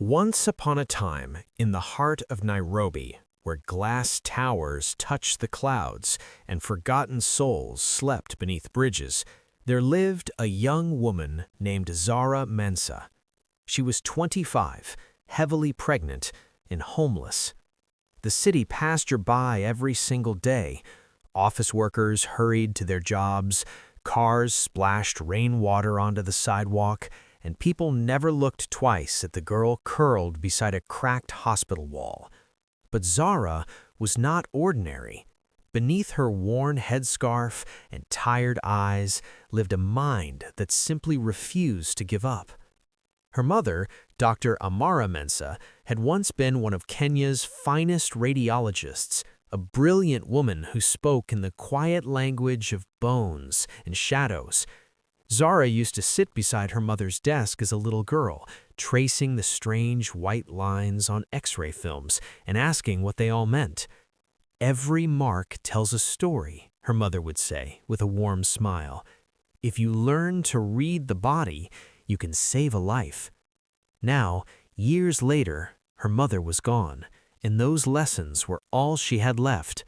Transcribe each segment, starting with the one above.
Once upon a time, in the heart of Nairobi, where glass towers touched the clouds and forgotten souls slept beneath bridges, there lived a young woman named Zara Mensa. She was 25, heavily pregnant, and homeless. The city passed her by every single day. Office workers hurried to their jobs, cars splashed rainwater onto the sidewalk, and people never looked twice at the girl curled beside a cracked hospital wall. But Zara was not ordinary. Beneath her worn headscarf and tired eyes lived a mind that simply refused to give up. Her mother, Dr. Amara Mensa, had once been one of Kenya's finest radiologists, a brilliant woman who spoke in the quiet language of bones and shadows. Zara used to sit beside her mother's desk as a little girl, tracing the strange white lines on X-ray films and asking what they all meant. "Every mark tells a story," her mother would say with a warm smile. "If you learn to read the body, you can save a life." Now, years later, her mother was gone, and those lessons were all she had left.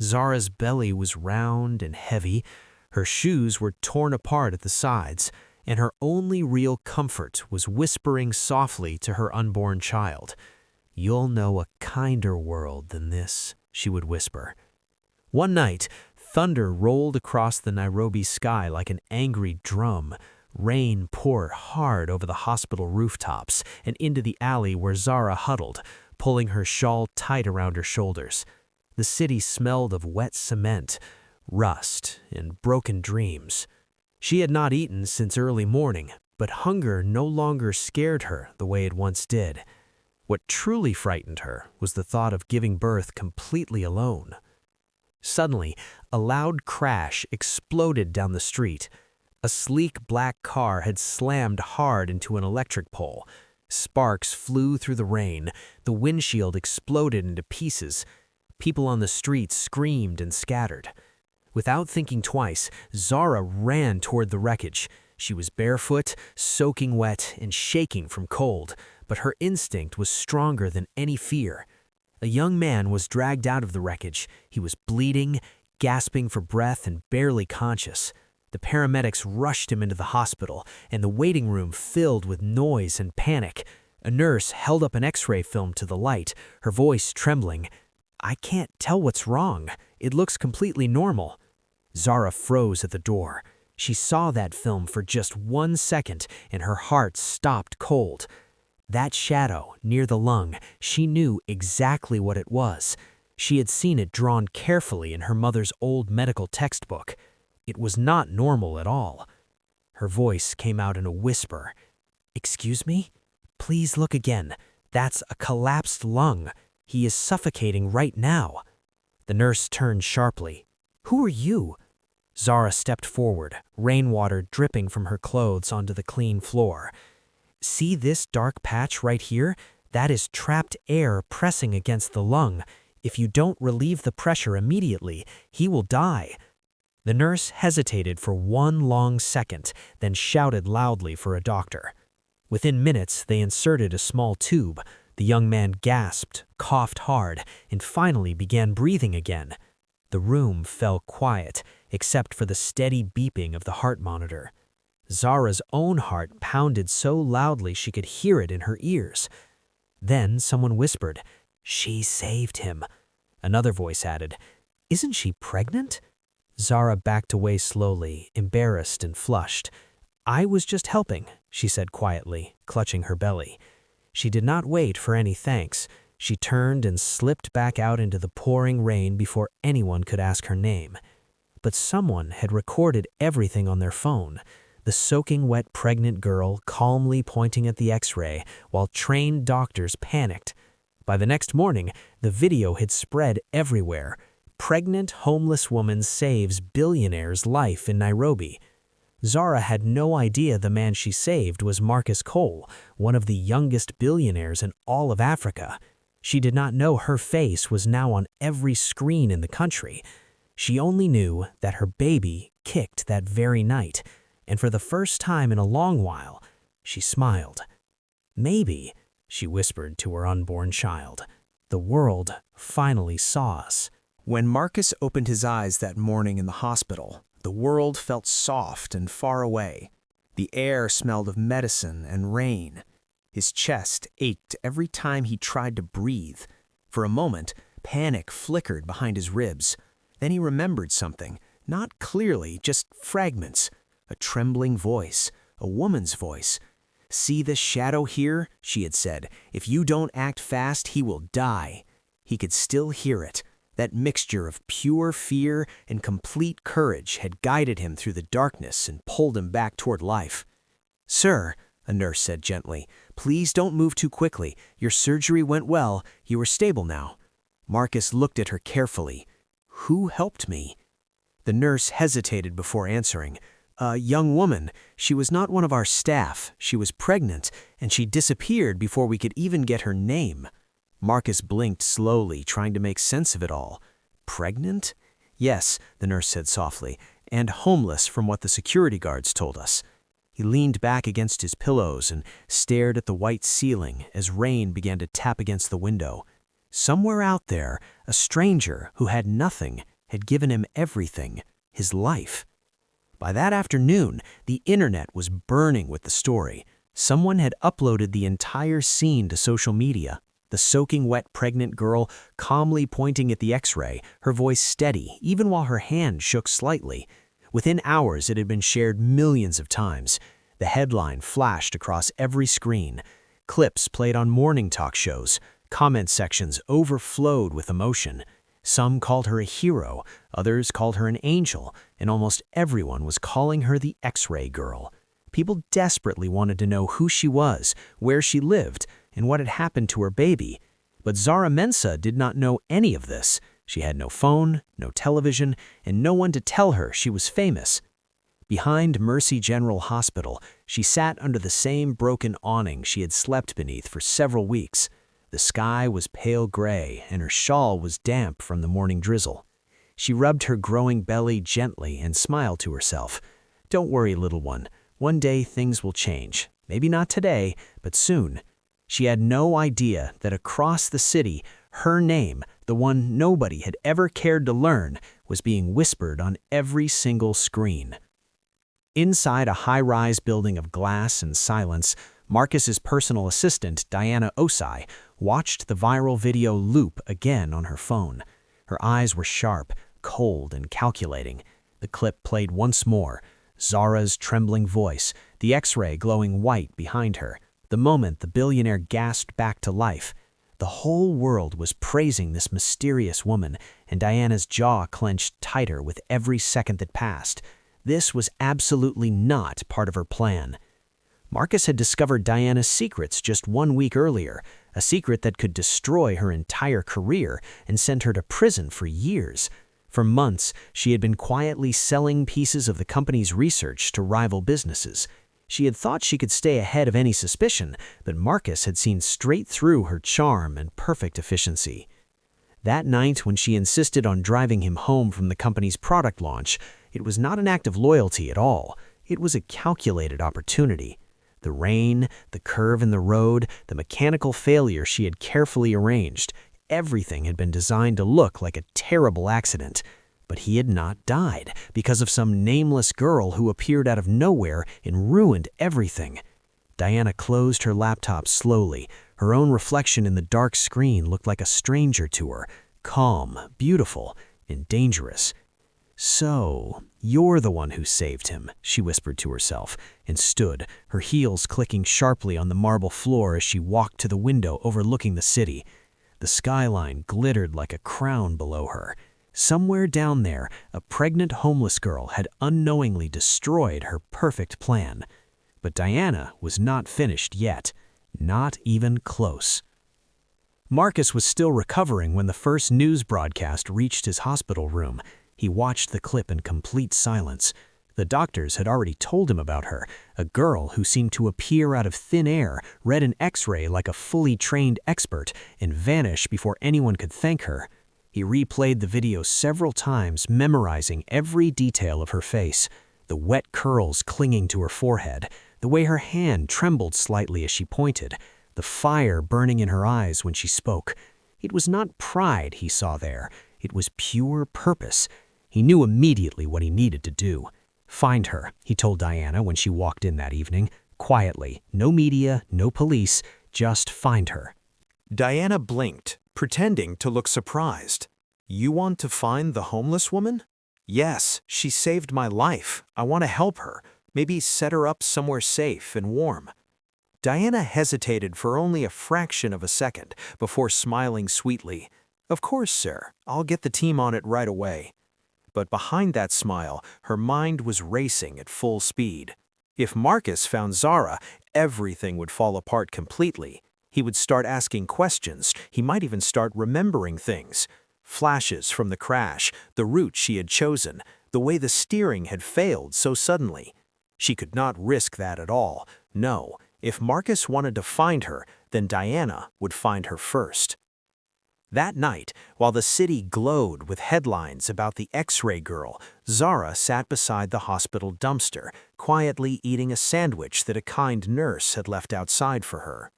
Zara's belly was round and heavy, her shoes were torn apart at the sides, and her only real comfort was whispering softly to her unborn child. "You'll know a kinder world than this," she would whisper. One night, thunder rolled across the Nairobi sky like an angry drum. Rain poured hard over the hospital rooftops and into the alley where Zara huddled, pulling her shawl tight around her shoulders. The city smelled of wet cement, rust, and broken dreams. She had not eaten since early morning, but hunger no longer scared her the way it once did. What truly frightened her was the thought of giving birth completely alone. Suddenly, a loud crash exploded down the street. A sleek black car had slammed hard into an electric pole. Sparks flew through the rain, the windshield exploded into pieces. People on the street screamed and scattered. Without thinking twice, Zara ran toward the wreckage. She was barefoot, soaking wet, and shaking from cold, but her instinct was stronger than any fear. A young man was dragged out of the wreckage. He was bleeding, gasping for breath, and barely conscious. The paramedics rushed him into the hospital, and the waiting room filled with noise and panic. A nurse held up an X-ray film to the light, her voice trembling. "I can't tell what's wrong. It looks completely normal." Zara froze at the door. She saw that film for just 1 second, and her heart stopped cold. That shadow near the lung, she knew exactly what it was. She had seen it drawn carefully in her mother's old medical textbook. It was not normal at all. Her voice came out in a whisper. "Excuse me? Please look again. That's a collapsed lung. He is suffocating right now." The nurse turned sharply. "Who are you?" Zara stepped forward, rainwater dripping from her clothes onto the clean floor. "See this dark patch right here? That is trapped air pressing against the lung. If you don't relieve the pressure immediately, he will die." The nurse hesitated for 1 long second, then shouted loudly for a doctor. Within minutes, they inserted a small tube. The young man gasped, coughed hard, and finally began breathing again. The room fell quiet, except for the steady beeping of the heart monitor. Zara's own heart pounded so loudly she could hear it in her ears. Then someone whispered, "She saved him." Another voice added, "Isn't she pregnant?" Zara backed away slowly, embarrassed and flushed. "I was just helping," she said quietly, clutching her belly. She did not wait for any thanks. She turned and slipped back out into the pouring rain before anyone could ask her name. But someone had recorded everything on their phone. The soaking wet pregnant girl calmly pointing at the X-ray while trained doctors panicked. By the next morning, the video had spread everywhere. "Pregnant homeless woman saves billionaire's life in Nairobi." Zara had no idea the man she saved was Marcus Cole, one of the youngest billionaires in all of Africa. She did not know her face was now on every screen in the country. She only knew that her baby kicked that very night, and for the first time in a long while, she smiled. Maybe she whispered to her unborn child. "The world finally saw us." When Marcus opened his eyes that morning in the hospital, the world felt soft and far away. The air smelled of medicine and rain. His chest ached every time he tried to breathe. For a moment, panic flickered behind his ribs. Then he remembered something, not clearly, just fragments. A trembling voice, a woman's voice. "See this shadow here?" she had said. "If you don't act fast, he will die." He could still hear it. That mixture of pure fear and complete courage had guided him through the darkness and pulled him back toward life. "Sir," a nurse said gently, "please don't move too quickly. Your surgery went well. You are stable now." Marcus looked at her carefully. "Who helped me?" The nurse hesitated before answering. "A young woman. She was not one of our staff. She was pregnant, and she disappeared before we could even get her name." Marcus blinked slowly, trying to make sense of it all. "Pregnant?" "Yes," the nurse said softly, "and homeless from what the security guards told us." He leaned back against his pillows and stared at the white ceiling as rain began to tap against the window. Somewhere out there, a stranger who had nothing had given him everything, his life. By that afternoon, the internet was burning with the story. Someone had uploaded the entire scene to social media. The soaking wet pregnant girl calmly pointing at the X-ray, her voice steady even while her hand shook slightly. Within hours, it had been shared millions of times. The headline flashed across every screen. Clips played on morning talk shows. Comment sections overflowed with emotion. Some called her a hero, others called her an angel, and almost everyone was calling her the X-ray girl. People desperately wanted to know who she was, where she lived, and what had happened to her baby. But Zara Mensah did not know any of this. She had no phone, no television, and no one to tell her she was famous. Behind Mercy General Hospital, she sat under the same broken awning she had slept beneath for several weeks. The sky was pale gray, and her shawl was damp from the morning drizzle. She rubbed her growing belly gently and smiled to herself. "Don't worry, little one. One day things will change. Maybe not today, but soon." She had no idea that across the city, her name, the one nobody had ever cared to learn, was being whispered on every single screen. Inside a high-rise building of glass and silence, Marcus's personal assistant, Diana Osai, watched the viral video loop again on her phone. Her eyes were sharp, cold, and calculating. The clip played once more. Zara's trembling voice, the X-ray glowing white behind her. The moment the billionaire gasped back to life. The whole world was praising this mysterious woman, and Diana's jaw clenched tighter with every second that passed. This was absolutely not part of her plan. Marcus had discovered Diana's secrets just 1 week earlier, a secret that could destroy her entire career and send her to prison for years. For months, she had been quietly selling pieces of the company's research to rival businesses. She had thought she could stay ahead of any suspicion, but Marcus had seen straight through her charm and perfect efficiency. That night, when she insisted on driving him home from the company's product launch, it was not an act of loyalty at all. It was a calculated opportunity. The rain, the curve in the road, the mechanical failure she had carefully arranged, everything had been designed to look like a terrible accident. But he had not died because of some nameless girl who appeared out of nowhere and ruined everything. Diana closed her laptop slowly. Her own reflection in the dark screen looked like a stranger to her, calm, beautiful, and dangerous. "So, you're the one who saved him," she whispered to herself, and stood, her heels clicking sharply on the marble floor as she walked to the window overlooking the city. The skyline glittered like a crown below her. Somewhere down there, a pregnant homeless girl had unknowingly destroyed her perfect plan. But Diana was not finished yet, not even close. Marcus was still recovering when the first news broadcast reached his hospital room. He watched the clip in complete silence. The doctors had already told him about her, a girl who seemed to appear out of thin air, read an X-ray like a fully trained expert, and vanish before anyone could thank her. He replayed the video several times, memorizing every detail of her face, the wet curls clinging to her forehead, the way her hand trembled slightly as she pointed, the fire burning in her eyes when she spoke. It was not pride he saw there. It was pure purpose. He knew immediately what he needed to do. Find her, he told Diana when she walked in that evening. Quietly, no media, no police, just find her. Diana blinked, pretending to look surprised. You want to find the homeless woman? Yes, she saved my life. I want to help her. Maybe set her up somewhere safe and warm. Diana hesitated for only a fraction of a second before smiling sweetly. Of course, sir. I'll get the team on it right away. But behind that smile, her mind was racing at full speed. If Marcus found Zara, everything would fall apart completely. He would start asking questions. He might even start remembering things. Flashes from the crash, the route she had chosen, the way the steering had failed so suddenly. She could not risk that at all. No, if Marcus wanted to find her, then Diana would find her first. That night, while the city glowed with headlines about the X-ray girl, Zara sat beside the hospital dumpster, quietly eating a sandwich that a kind nurse had left outside for her.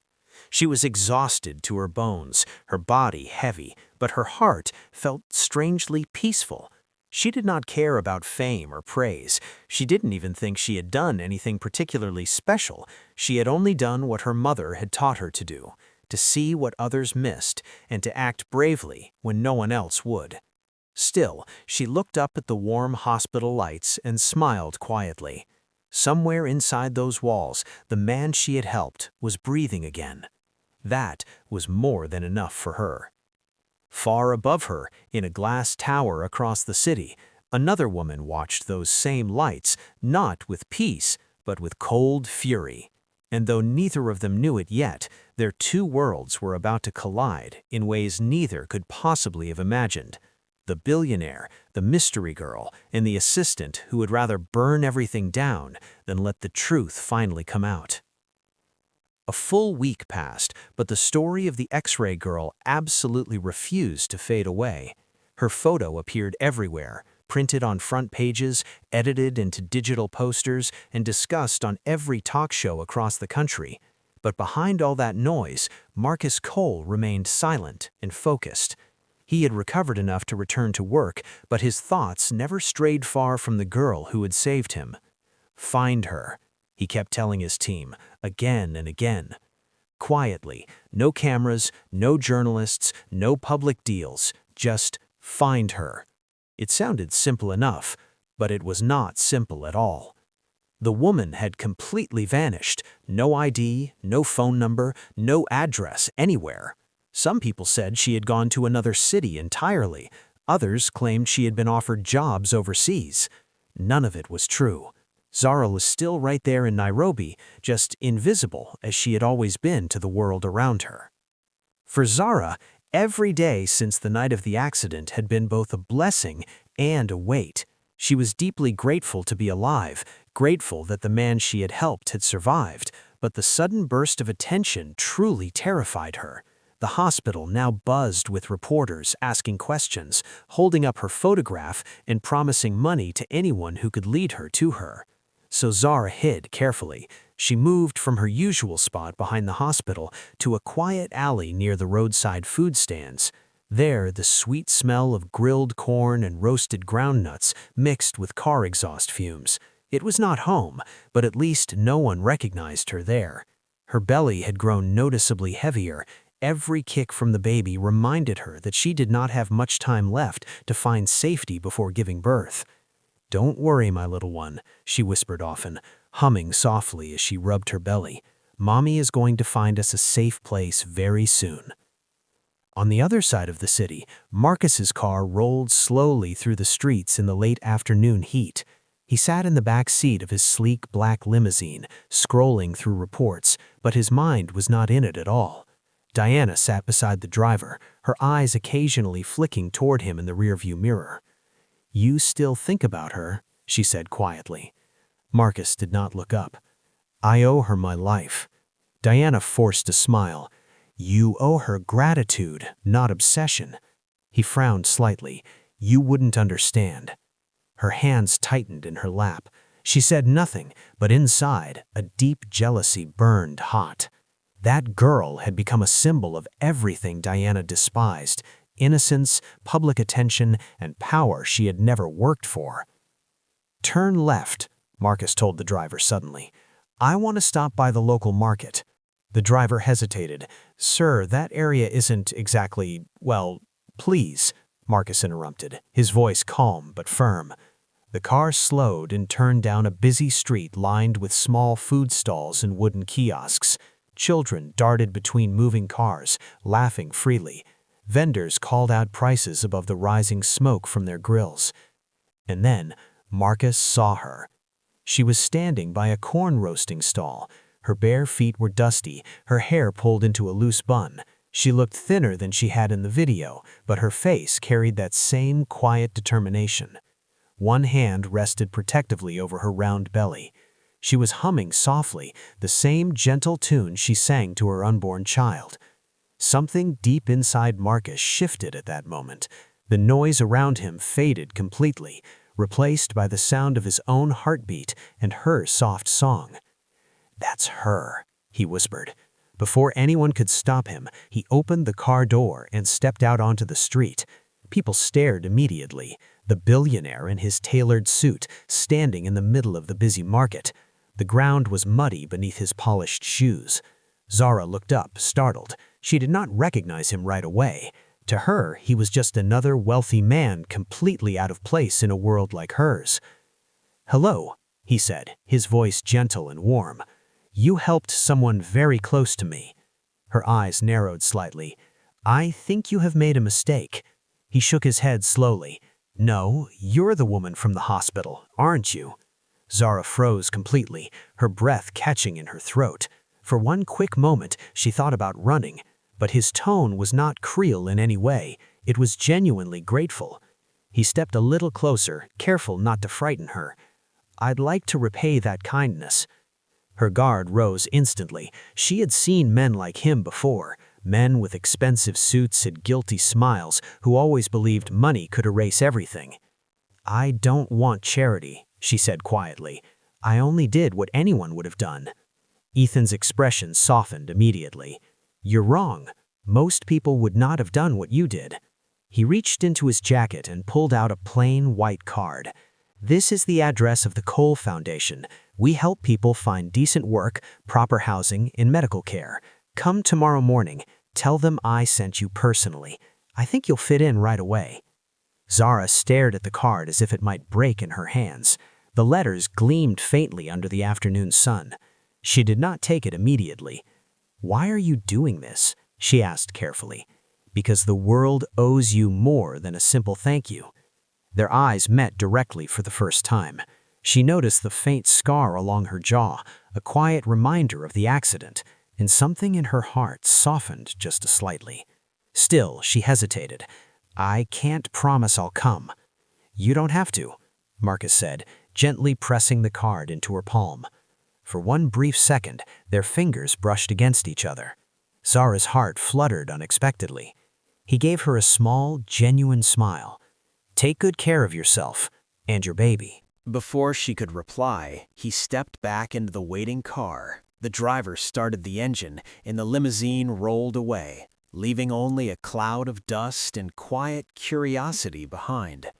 She was exhausted to her bones, her body heavy, but her heart felt strangely peaceful. She did not care about fame or praise. She didn't even think she had done anything particularly special. She had only done what her mother had taught her to do, to see what others missed and to act bravely when no one else would. Still, she looked up at the warm hospital lights and smiled quietly. Somewhere inside those walls, the man she had helped was breathing again. That was more than enough for her. Far above her, in a glass tower across the city, another woman watched those same lights, not with peace, but with cold fury. And though neither of them knew it yet, their two worlds were about to collide in ways neither could possibly have imagined. The billionaire, the mystery girl, and the assistant who would rather burn everything down than let the truth finally come out. A full week passed, but the story of the X-ray girl absolutely refused to fade away. Her photo appeared everywhere, printed on front pages, edited into digital posters, and discussed on every talk show across the country. But behind all that noise, Marcus Cole remained silent and focused. He had recovered enough to return to work, but his thoughts never strayed far from the girl who had saved him. Find her, he kept telling his team, again and again. Quietly, no cameras, no journalists, no public deals, just find her. It sounded simple enough, but it was not simple at all. The woman had completely vanished. No ID, no phone number, no address anywhere. Some people said she had gone to another city entirely. Others claimed she had been offered jobs overseas. None of it was true. Zara was still right there in Nairobi, just invisible as she had always been to the world around her. For Zara, every day since the night of the accident had been both a blessing and a weight. She was deeply grateful to be alive, grateful that the man she had helped had survived, but the sudden burst of attention truly terrified her. The hospital now buzzed with reporters asking questions, holding up her photograph and promising money to anyone who could lead her to her. So Zara hid carefully. She moved from her usual spot behind the hospital to a quiet alley near the roadside food stands. There, the sweet smell of grilled corn and roasted groundnuts mixed with car exhaust fumes. It was not home, but at least no one recognized her there. Her belly had grown noticeably heavier. Every kick from the baby reminded her that she did not have much time left to find safety before giving birth. "Don't worry, my little one," she whispered often, humming softly as she rubbed her belly. "Mommy is going to find us a safe place very soon." On the other side of the city, Marcus's car rolled slowly through the streets in the late afternoon heat. He sat in the back seat of his sleek black limousine, scrolling through reports, but his mind was not in it at all. Diana sat beside the driver, her eyes occasionally flicking toward him in the rearview mirror. "You still think about her," she said quietly. Marcus did not look up. "I owe her my life." Diana forced a smile. "You owe her gratitude, not obsession." He frowned slightly. "You wouldn't understand." Her hands tightened in her lap. She said nothing, but inside, a deep jealousy burned hot. That girl had become a symbol of everything Diana despised: innocence, public attention, and power she had never worked for. "Turn left," Marcus told the driver suddenly. "I want to stop by the local market." The driver hesitated. "Sir, that area isn't exactly, well, please," Marcus interrupted, his voice calm but firm. The car slowed and turned down a busy street lined with small food stalls and wooden kiosks. Children darted between moving cars, laughing freely. Vendors called out prices above the rising smoke from their grills. And then Marcus saw her. She was standing by a corn roasting stall. Her bare feet were dusty, her hair pulled into a loose bun. She looked thinner than she had in the video, but her face carried that same quiet determination. One hand rested protectively over her round belly. She was humming softly, the same gentle tune she sang to her unborn child. Something deep inside Marcus shifted at that moment. The noise around him faded completely, replaced by the sound of his own heartbeat and her soft song. "That's her," he whispered. Before anyone could stop him, he opened the car door and stepped out onto the street. People stared immediately, the billionaire in his tailored suit standing in the middle of the busy market. The ground was muddy beneath his polished shoes. Zara looked up, startled. She did not recognize him right away. To her, he was just another wealthy man completely out of place in a world like hers. "Hello," he said, his voice gentle and warm. "You helped someone very close to me." Her eyes narrowed slightly. "I think you have made a mistake." He shook his head slowly. "No, you're the woman from the hospital, aren't you?" Zara froze completely, her breath catching in her throat. For one quick moment, she thought about running. But his tone was not cruel in any way. It was genuinely grateful. He stepped a little closer, careful not to frighten her. "I'd like to repay that kindness." Her guard rose instantly. She had seen men like him before, men with expensive suits and guilty smiles who always believed money could erase everything. "I don't want charity," she said quietly. "I only did what anyone would have done." Ethan's expression softened immediately. "You're wrong. Most people would not have done what you did." He reached into his jacket and pulled out a plain white card. "This is the address of the Cole Foundation. We help people find decent work, proper housing, and medical care. Come tomorrow morning. Tell them I sent you personally. I think you'll fit in right away." Zara stared at the card as if it might break in her hands. The letters gleamed faintly under the afternoon sun. She did not take it immediately. "Why are you doing this?" she asked carefully. "Because the world owes you more than a simple thank you." Their eyes met directly for the first time. She noticed the faint scar along her jaw, a quiet reminder of the accident, and something in her heart softened just slightly. Still, she hesitated. "I can't promise I'll come." "You don't have to," Marcus said, gently pressing the card into her palm. For one brief second, their fingers brushed against each other. Zara's heart fluttered unexpectedly. He gave her a small, genuine smile. "Take good care of yourself and your baby." Before she could reply, he stepped back into the waiting car. The driver started the engine, and the limousine rolled away, leaving only a cloud of dust and quiet curiosity behind.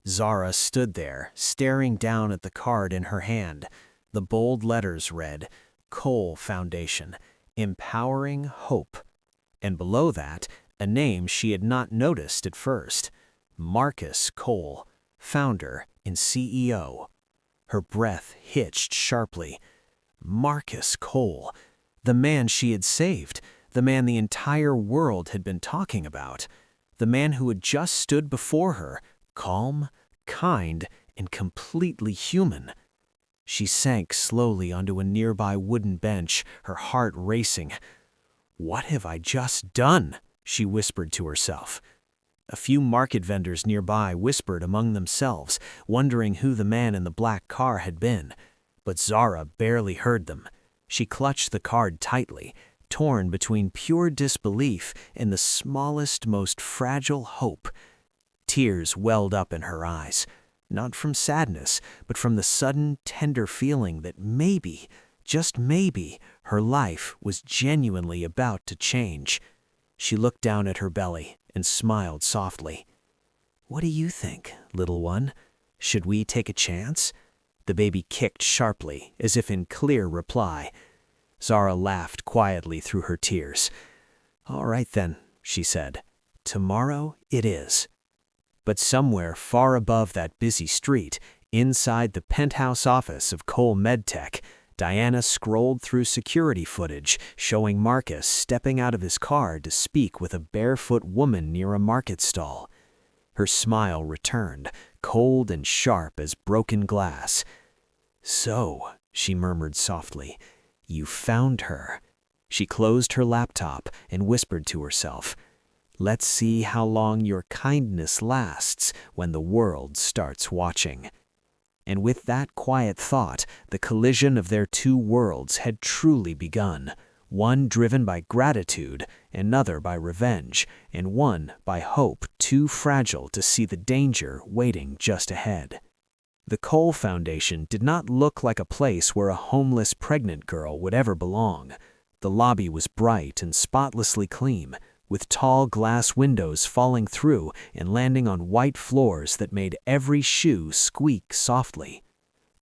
Zara stood there, staring down at the card in her hand. The bold letters read, "Cole Foundation, Empowering Hope." And below that, a name she had not noticed at first. Marcus Cole, founder and CEO. Her breath hitched sharply. Marcus Cole, the man she had saved, the man the entire world had been talking about, the man who had just stood before her, calm, kind, and completely human. She sank slowly onto a nearby wooden bench, her heart racing. "What have I just done?" she whispered to herself. A few market vendors nearby whispered among themselves, wondering who the man in the black car had been. But Zara barely heard them. She clutched the card tightly, torn between pure disbelief and the smallest, most fragile hope. Tears welled up in her eyes, not from sadness, but from the sudden, tender feeling that maybe, just maybe, her life was genuinely about to change. She looked down at her belly and smiled softly. "What do you think, little one? Should we take a chance?" The baby kicked sharply, as if in clear reply. Zara laughed quietly through her tears. "All right then," she said. "Tomorrow it is." But somewhere far above that busy street, inside the penthouse office of Cole MedTech, Diana scrolled through security footage showing Marcus stepping out of his car to speak with a barefoot woman near a market stall. Her smile returned, cold and sharp as broken glass. "So," she murmured softly, "you found her." She closed her laptop and whispered to herself, "Let's see how long your kindness lasts when the world starts watching." And with that quiet thought, the collision of their two worlds had truly begun, one driven by gratitude, another by revenge, and one by hope too fragile to see the danger waiting just ahead. The Cole Foundation did not look like a place where a homeless pregnant girl would ever belong. The lobby was bright and spotlessly clean, with tall glass windows falling through and landing on white floors that made every shoe squeak softly.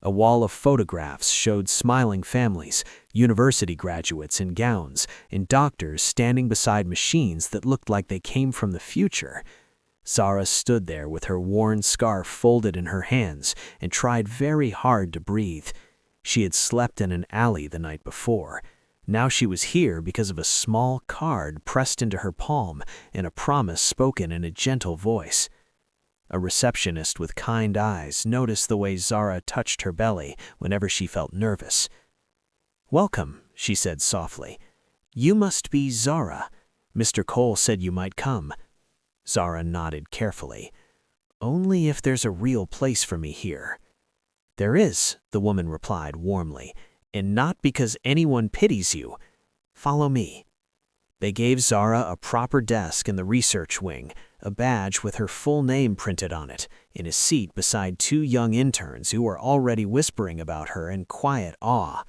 A wall of photographs showed smiling families, university graduates in gowns, and doctors standing beside machines that looked like they came from the future. Zara stood there with her worn scarf folded in her hands and tried very hard to breathe. She had slept in an alley the night before. Now she was here because of a small card pressed into her palm and a promise spoken in a gentle voice. A receptionist with kind eyes noticed the way Zara touched her belly whenever she felt nervous. "Welcome," she said softly. "You must be Zara. Mr. Cole said you might come." Zara nodded carefully. "Only if there's a real place for me here." "There is," the woman replied warmly, "and not because anyone pities you. Follow me." They gave Zara a proper desk in the research wing, a badge with her full name printed on it, in a seat beside two young interns who were already whispering about her in quiet awe.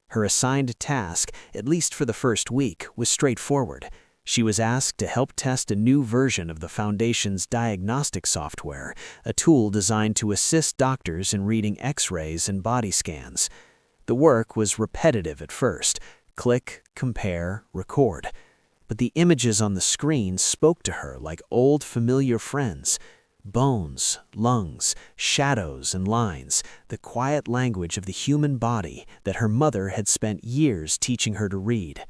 Her assigned task, at least for the first week, was straightforward. She was asked to help test a new version of the Foundation's diagnostic software, a tool designed to assist doctors in reading X-rays and body scans. The work was repetitive at first: click, compare, record. But the images on the screen spoke to her like old familiar friends. Bones, lungs, shadows, and lines, the quiet language of the human body that her mother had spent years teaching her to read.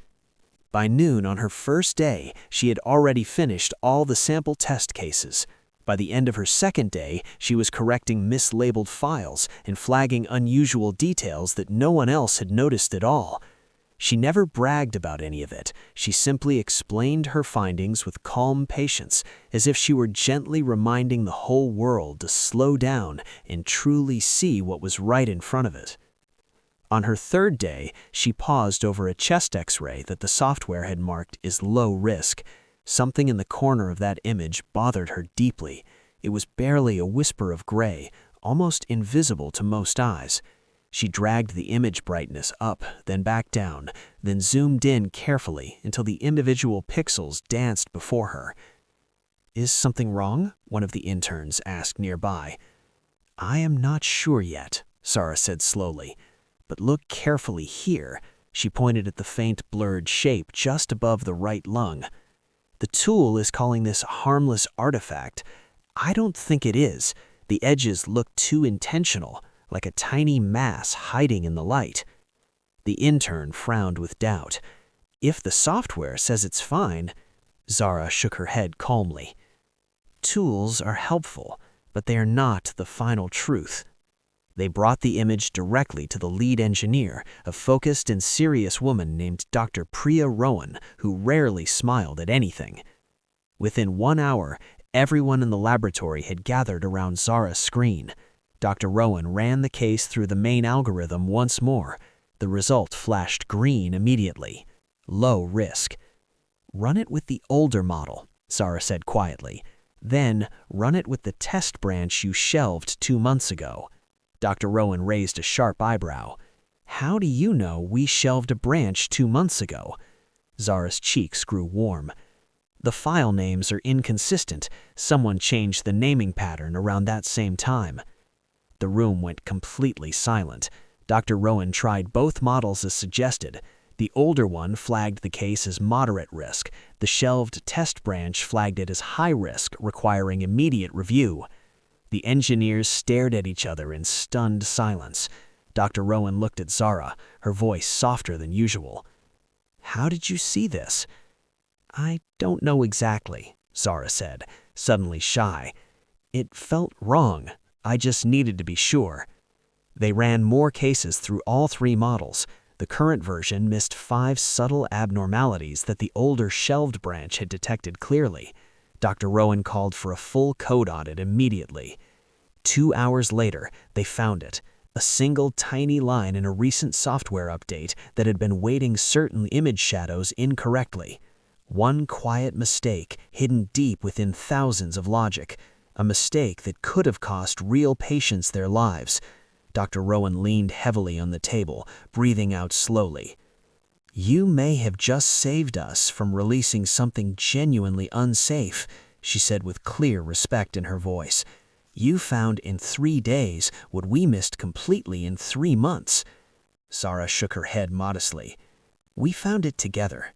By noon on her first day, she had already finished all the sample test cases. By the end of her second day, she was correcting mislabeled files and flagging unusual details that no one else had noticed at all. She never bragged about any of it. She simply explained her findings with calm patience, as if she were gently reminding the whole world to slow down and truly see what was right in front of it. On her third day, she paused over a chest X-ray that the software had marked as low risk. Something in the corner of that image bothered her deeply. It was barely a whisper of gray, almost invisible to most eyes. She dragged the image brightness up, then back down, then zoomed in carefully until the individual pixels danced before her. "Is something wrong?" one of the interns asked nearby. "I am not sure yet," Zara said slowly. "But look carefully here." She pointed at the faint blurred shape just above the right lung. "The tool is calling this a harmless artifact. I don't think it is. The edges look too intentional, like a tiny mass hiding in the light." The intern frowned with doubt. "If the software says it's fine..." Zara shook her head calmly. "Tools are helpful, but they are not the final truth." They brought the image directly to the lead engineer, a focused and serious woman named Dr. Priya Rowan, who rarely smiled at anything. Within 1 hour, everyone in the laboratory had gathered around Zara's screen. Dr. Rowan ran the case through the main algorithm once more. The result flashed green immediately. Low risk. "Run it with the older model," Zara said quietly. "Then run it with the test branch you shelved 2 months ago." Dr. Rowan raised a sharp eyebrow. How do you know we shelved a branch 2 months ago? Zara's cheeks grew warm. The file names are inconsistent. Someone changed the naming pattern around that same time. The room went completely silent. Dr. Rowan tried both models as suggested. The older one flagged the case as moderate risk. The shelved test branch flagged it as high risk, requiring immediate review. The engineers stared at each other in stunned silence. Dr. Rowan looked at Zara, her voice softer than usual. "How did you see this?" "I don't know exactly," Zara said, suddenly shy. "It felt wrong. I just needed to be sure." They ran more cases through all 3 models. The current version missed 5 subtle abnormalities that the older shelved branch had detected clearly. Dr. Rowan called for a full code audit immediately. 2 hours later, they found it. A single tiny line in a recent software update that had been weighting certain image shadows incorrectly. One quiet mistake hidden deep within thousands of logic. A mistake that could have cost real patients their lives. Dr. Rowan leaned heavily on the table, breathing out slowly. "You may have just saved us from releasing something genuinely unsafe," she said with clear respect in her voice. "You found in 3 days what we missed completely in 3 months." Zara shook her head modestly. "We found it together."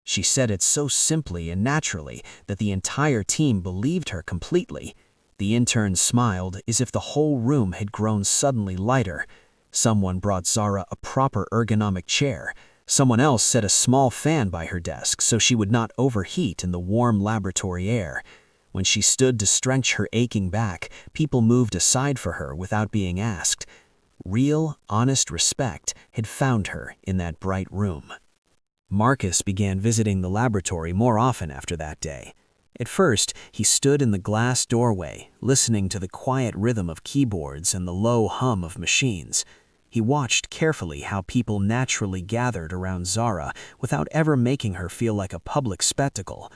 She said it so simply and naturally that the entire team believed her completely. The intern smiled as if the whole room had grown suddenly lighter. Someone brought Zara a proper ergonomic chair. Someone else set a small fan by her desk so she would not overheat in the warm laboratory air. When she stood to stretch her aching back, people moved aside for her without being asked. Real, honest respect had found her in that bright room. Marcus began visiting the laboratory more often after that day. At first, he stood in the glass doorway, listening to the quiet rhythm of keyboards and the low hum of machines. He watched carefully how people naturally gathered around Zara without ever making her feel like a public spectacle.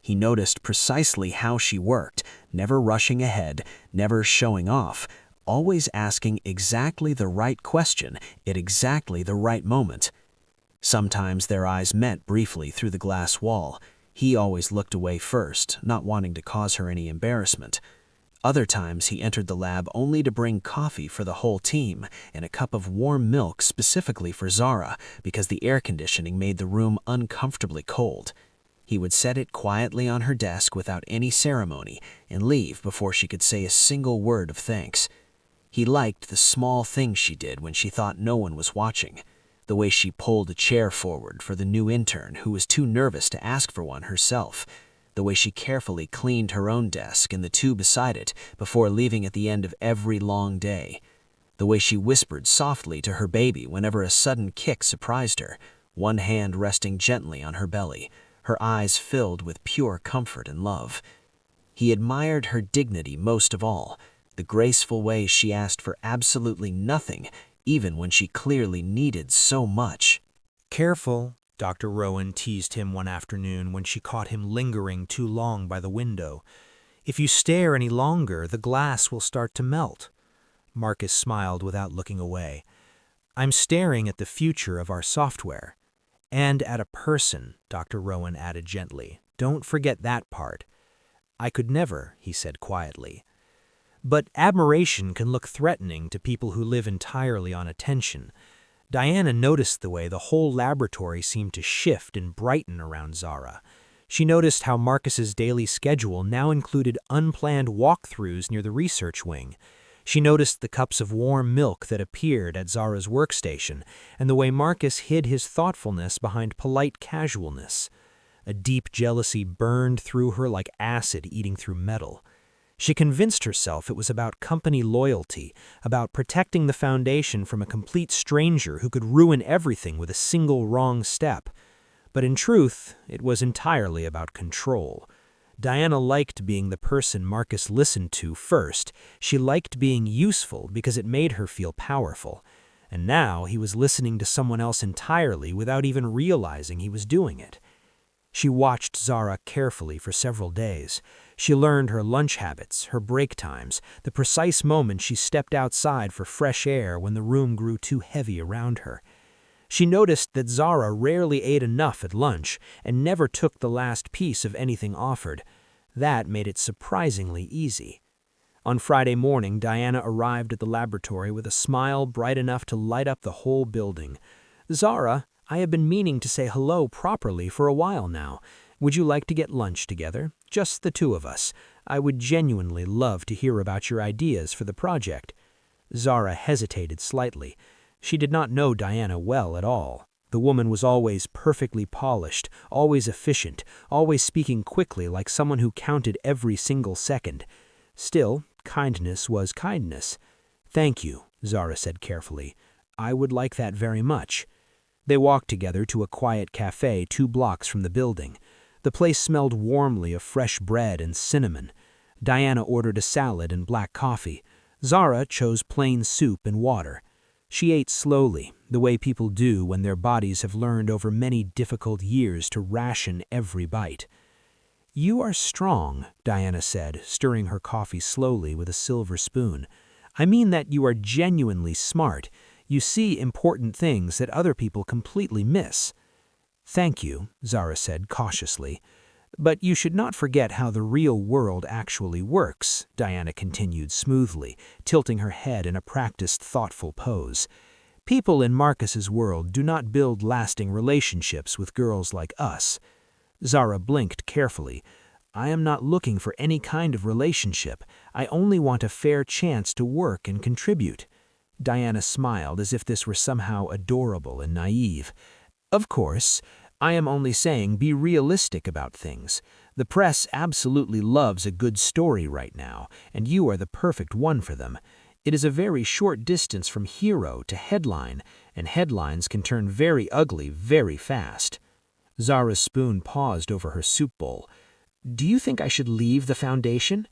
He noticed precisely how she worked, never rushing ahead, never showing off, always asking exactly the right question at exactly the right moment. Sometimes their eyes met briefly through the glass wall. He always looked away first, not wanting to cause her any embarrassment. Other times he entered the lab only to bring coffee for the whole team and a cup of warm milk specifically for Zara because the air conditioning made the room uncomfortably cold. He would set it quietly on her desk without any ceremony and leave before she could say a single word of thanks. He liked the small things she did when she thought no one was watching. The way she pulled a chair forward for the new intern who was too nervous to ask for one herself. The way she carefully cleaned her own desk and the 2 beside it before leaving at the end of every long day. The way she whispered softly to her baby whenever a sudden kick surprised her, one hand resting gently on her belly, her eyes filled with pure comfort and love. He admired her dignity most of all, the graceful way she asked for absolutely nothing, even when she clearly needed so much. "Careful," Dr. Rowan teased him one afternoon when she caught him lingering too long by the window. "If you stare any longer, the glass will start to melt." Marcus smiled without looking away. "I'm staring at the future of our software." "And at a person," Dr. Rowan added gently. "Don't forget that part." "I could never," he said quietly. But admiration can look threatening to people who live entirely on attention. Diana noticed the way the whole laboratory seemed to shift and brighten around Zara. She noticed how Marcus's daily schedule now included unplanned walkthroughs near the research wing. She noticed the cups of warm milk that appeared at Zara's workstation, and the way Marcus hid his thoughtfulness behind polite casualness. A deep jealousy burned through her like acid eating through metal. She convinced herself it was about company loyalty, about protecting the foundation from a complete stranger who could ruin everything with a single wrong step. But in truth, it was entirely about control. Diana liked being the person Marcus listened to first. She liked being useful because it made her feel powerful. And now he was listening to someone else entirely without even realizing he was doing it. She watched Zara carefully for several days. She learned her lunch habits, her break times, the precise moment she stepped outside for fresh air when the room grew too heavy around her. She noticed that Zara rarely ate enough at lunch and never took the last piece of anything offered. That made it surprisingly easy. On Friday morning, Diana arrived at the laboratory with a smile bright enough to light up the whole building. "Zara, I have been meaning to say hello properly for a while now. Would you like to get lunch together? Just the two of us. I would genuinely love to hear about your ideas for the project." Zara hesitated slightly. She did not know Diana well at all. The woman was always perfectly polished, always efficient, always speaking quickly like someone who counted every single second. Still, kindness was kindness. "Thank you," Zara said carefully. "I would like that very much." They walked together to a quiet cafe 2 blocks from the building. The place smelled warmly of fresh bread and cinnamon. Diana ordered a salad and black coffee. Zara chose plain soup and water. She ate slowly, the way people do when their bodies have learned over many difficult years to ration every bite. "You are strong," Diana said, stirring her coffee slowly with a silver spoon. "I mean that you are genuinely smart. You see important things that other people completely miss." "Thank you," Zara said cautiously. "But you should not forget how the real world actually works," Diana continued smoothly, tilting her head in a practiced, thoughtful pose. "People in Marcus's world do not build lasting relationships with girls like us." Zara blinked carefully. "I am not looking for any kind of relationship. I only want a fair chance to work and contribute." Diana smiled as if this were somehow adorable and naive. "Of course, I am only saying be realistic about things. The press absolutely loves a good story right now, and you are the perfect one for them. It is a very short distance from hero to headline, and headlines can turn very ugly very fast." Zara's spoon paused over her soup bowl. "Do you think I should leave the foundation?"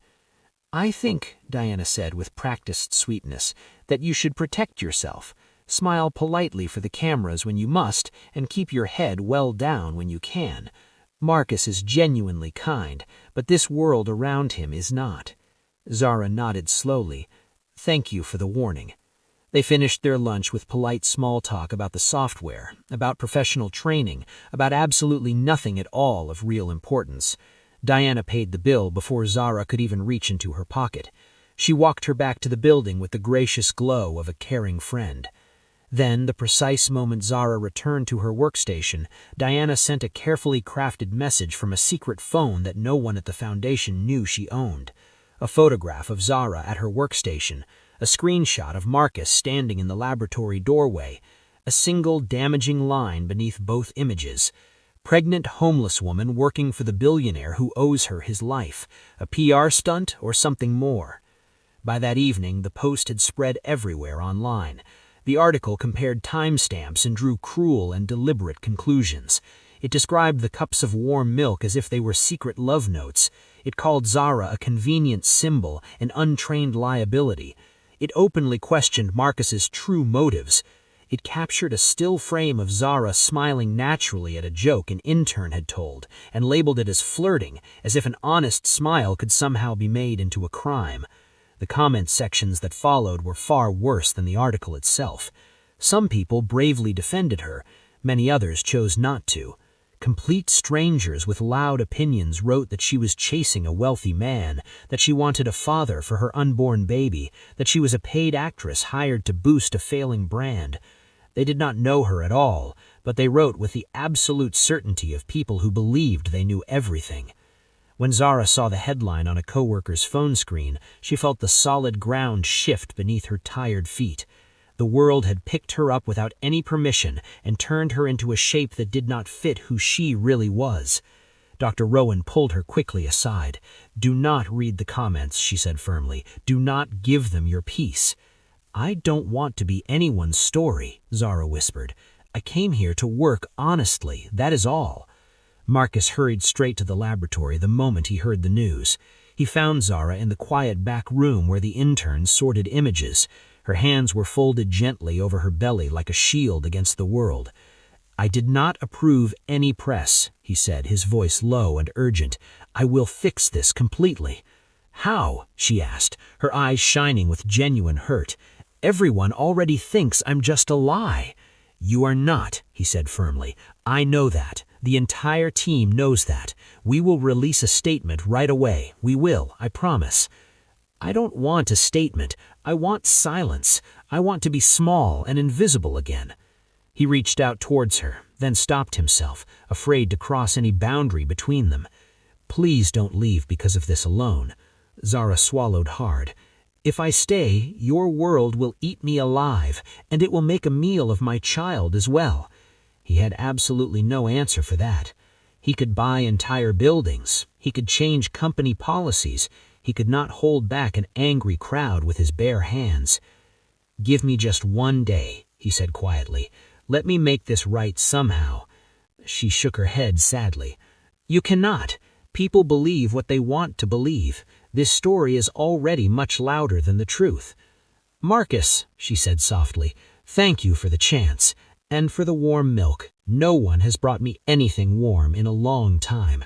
"I think," Diana said with practiced sweetness, "that you should protect yourself. Smile politely for the cameras when you must, and keep your head well down when you can. Marcus is genuinely kind, but this world around him is not." Zara nodded slowly. "Thank you for the warning." They finished their lunch with polite small talk about the software, about professional training, about absolutely nothing at all of real importance. Diana paid the bill before Zara could even reach into her pocket. She walked her back to the building with the gracious glow of a caring friend. Then, the precise moment Zara returned to her workstation, Diana sent a carefully crafted message from a secret phone that no one at the foundation knew she owned. A photograph of Zara at her workstation, a screenshot of Marcus standing in the laboratory doorway, a single damaging line beneath both images. "Pregnant homeless woman working for the billionaire who owes her his life. A PR stunt or something more?" By that evening, the post had spread everywhere online. The article compared timestamps and drew cruel and deliberate conclusions. It described the cups of warm milk as if they were secret love notes. It called Zara a convenient symbol, an untrained liability. It openly questioned Marcus's true motives. It captured a still frame of Zara smiling naturally at a joke an intern had told, and labeled it as flirting, as if an honest smile could somehow be made into a crime. The comment sections that followed were far worse than the article itself. Some people bravely defended her, many others chose not to. Complete strangers with loud opinions wrote that she was chasing a wealthy man, that she wanted a father for her unborn baby, that she was a paid actress hired to boost a failing brand. They did not know her at all, but they wrote with the absolute certainty of people who believed they knew everything. When Zara saw the headline on a coworker's phone screen, she felt the solid ground shift beneath her tired feet. The world had picked her up without any permission and turned her into a shape that did not fit who she really was. Dr. Rowan pulled her quickly aside. "Do not read the comments," she said firmly. "Do not give them your peace." "I don't want to be anyone's story," Zara whispered. "I came here to work honestly, that is all." Marcus hurried straight to the laboratory the moment he heard the news. He found Zara in the quiet back room where the interns sorted images. Her hands were folded gently over her belly like a shield against the world. "I did not approve any press," he said, his voice low and urgent. "I will fix this completely." "How?" she asked, her eyes shining with genuine hurt. "Everyone already thinks I'm just a lie." "You are not," he said firmly. "I know that. The entire team knows that. We will release a statement right away. We will, I promise." "I don't want a statement. I want silence. I want to be small and invisible again." He reached out towards her, then stopped himself, afraid to cross any boundary between them. "Please don't leave because of this alone." Zara swallowed hard. "If I stay, your world will eat me alive, and it will make a meal of my child as well." He had absolutely no answer for that. He could buy entire buildings. He could change company policies. He could not hold back an angry crowd with his bare hands. "Give me just one day," he said quietly. "Let me make this right somehow." She shook her head sadly. "You cannot. People believe what they want to believe. This story is already much louder than the truth." "Marcus," she said softly, "thank you for the chance. And for the warm milk. No one has brought me anything warm in a long time."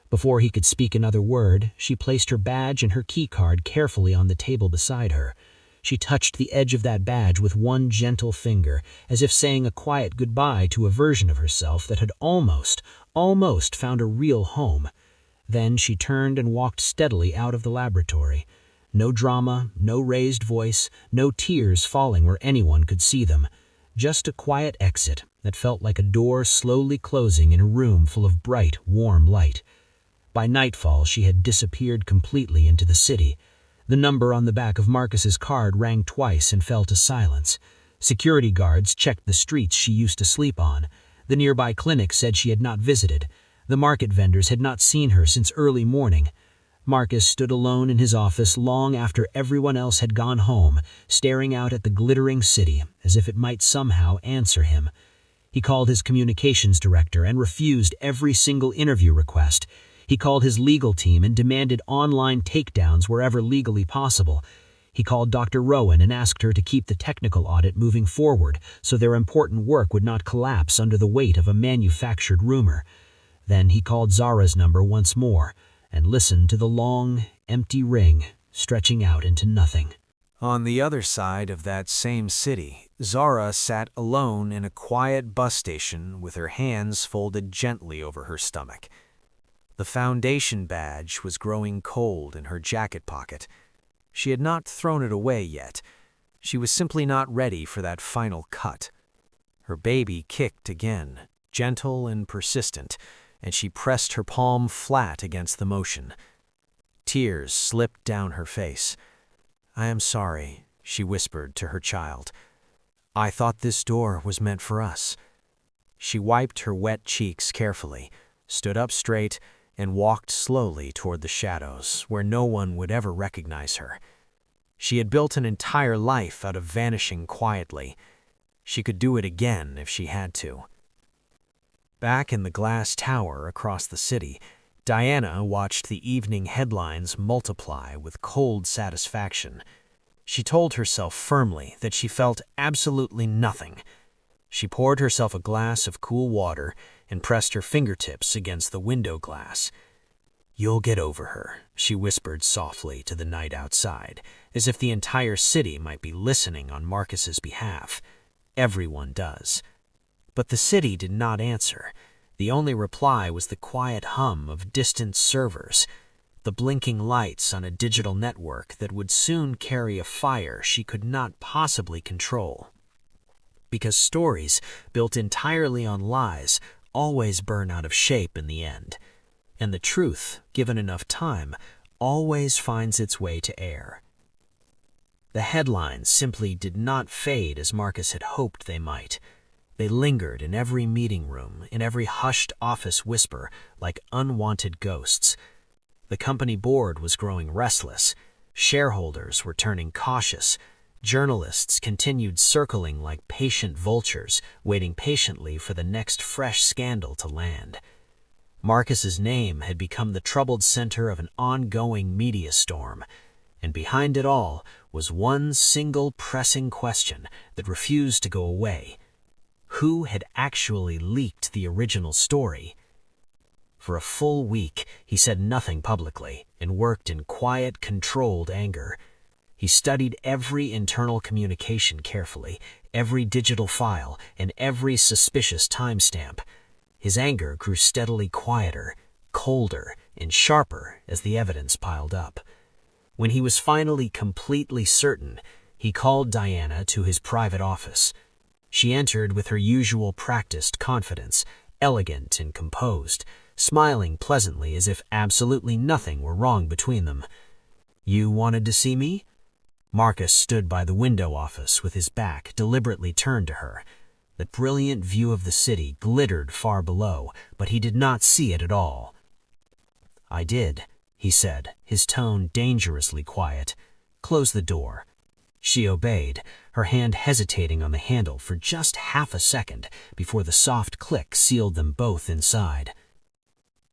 Before he could speak another word, she placed her badge and her keycard carefully on the table beside her. She touched the edge of that badge with one gentle finger, as if saying a quiet goodbye to a version of herself that had almost found a real home. Then she turned and walked steadily out of the laboratory. No drama, no raised voice, no tears falling where anyone could see them. Just a quiet exit that felt like a door slowly closing in a room full of bright, warm light. By nightfall, she had disappeared completely into the city. The number on the back of Marcus's card rang twice and fell to silence. Security guards checked the streets she used to sleep on. The nearby clinic said she had not visited. The market vendors had not seen her since early morning. Marcus stood alone in his office long after everyone else had gone home, staring out at the glittering city as if it might somehow answer him. He called his communications director and refused every single interview request. He called his legal team and demanded online takedowns wherever legally possible. He called Dr. Rowan and asked her to keep the technical audit moving forward so their important work would not collapse under the weight of a manufactured rumor. Then he called Zara's number once more and listened to the long, empty ring stretching out into nothing. On the other side of that same city, Zara sat alone in a quiet bus station with her hands folded gently over her stomach. The foundation badge was growing cold in her jacket pocket. She had not thrown it away yet. She was simply not ready for that final cut. Her baby kicked again, gentle and persistent, and she pressed her palm flat against the motion. Tears slipped down her face. "I am sorry," she whispered to her child. "I thought this door was meant for us." She wiped her wet cheeks carefully, stood up straight, and walked slowly toward the shadows, where no one would ever recognize her. She had built an entire life out of vanishing quietly. She could do it again if she had to. Back in the glass tower across the city, Diana watched the evening headlines multiply with cold satisfaction. She told herself firmly that she felt absolutely nothing. She poured herself a glass of cool water and pressed her fingertips against the window glass. "You'll get over her," she whispered softly to the night outside, as if the entire city might be listening on Marcus's behalf. Everyone does. But the city did not answer. The only reply was the quiet hum of distant servers, the blinking lights on a digital network that would soon carry a fire she could not possibly control. Because stories built entirely on lies always burn out of shape in the end, and the truth, given enough time, always finds its way to air. The headlines simply did not fade as Marcus had hoped they might. They lingered in every meeting room, in every hushed office whisper, like unwanted ghosts. The company board was growing restless. Shareholders were turning cautious. Journalists continued circling like patient vultures, waiting patiently for the next fresh scandal to land. Marcus's name had become the troubled center of an ongoing media storm, and behind it all was one single pressing question that refused to go away. who had actually leaked the original story. For a full week, he said nothing publicly and worked in quiet, controlled anger. He studied every internal communication carefully, every digital file, and every suspicious timestamp. His anger grew steadily quieter, colder, and sharper as the evidence piled up. When he was finally completely certain, he called Diana to his private office. She entered with her usual practiced confidence, elegant and composed, smiling pleasantly as if absolutely nothing were wrong between them. "You wanted to see me?" Marcus stood by the window office with his back deliberately turned to her. The brilliant view of the city glittered far below, but he did not see it at all. "I did," he said, his tone dangerously quiet. "Close the door." She obeyed, her hand hesitating on the handle for just half a second before the soft click sealed them both inside.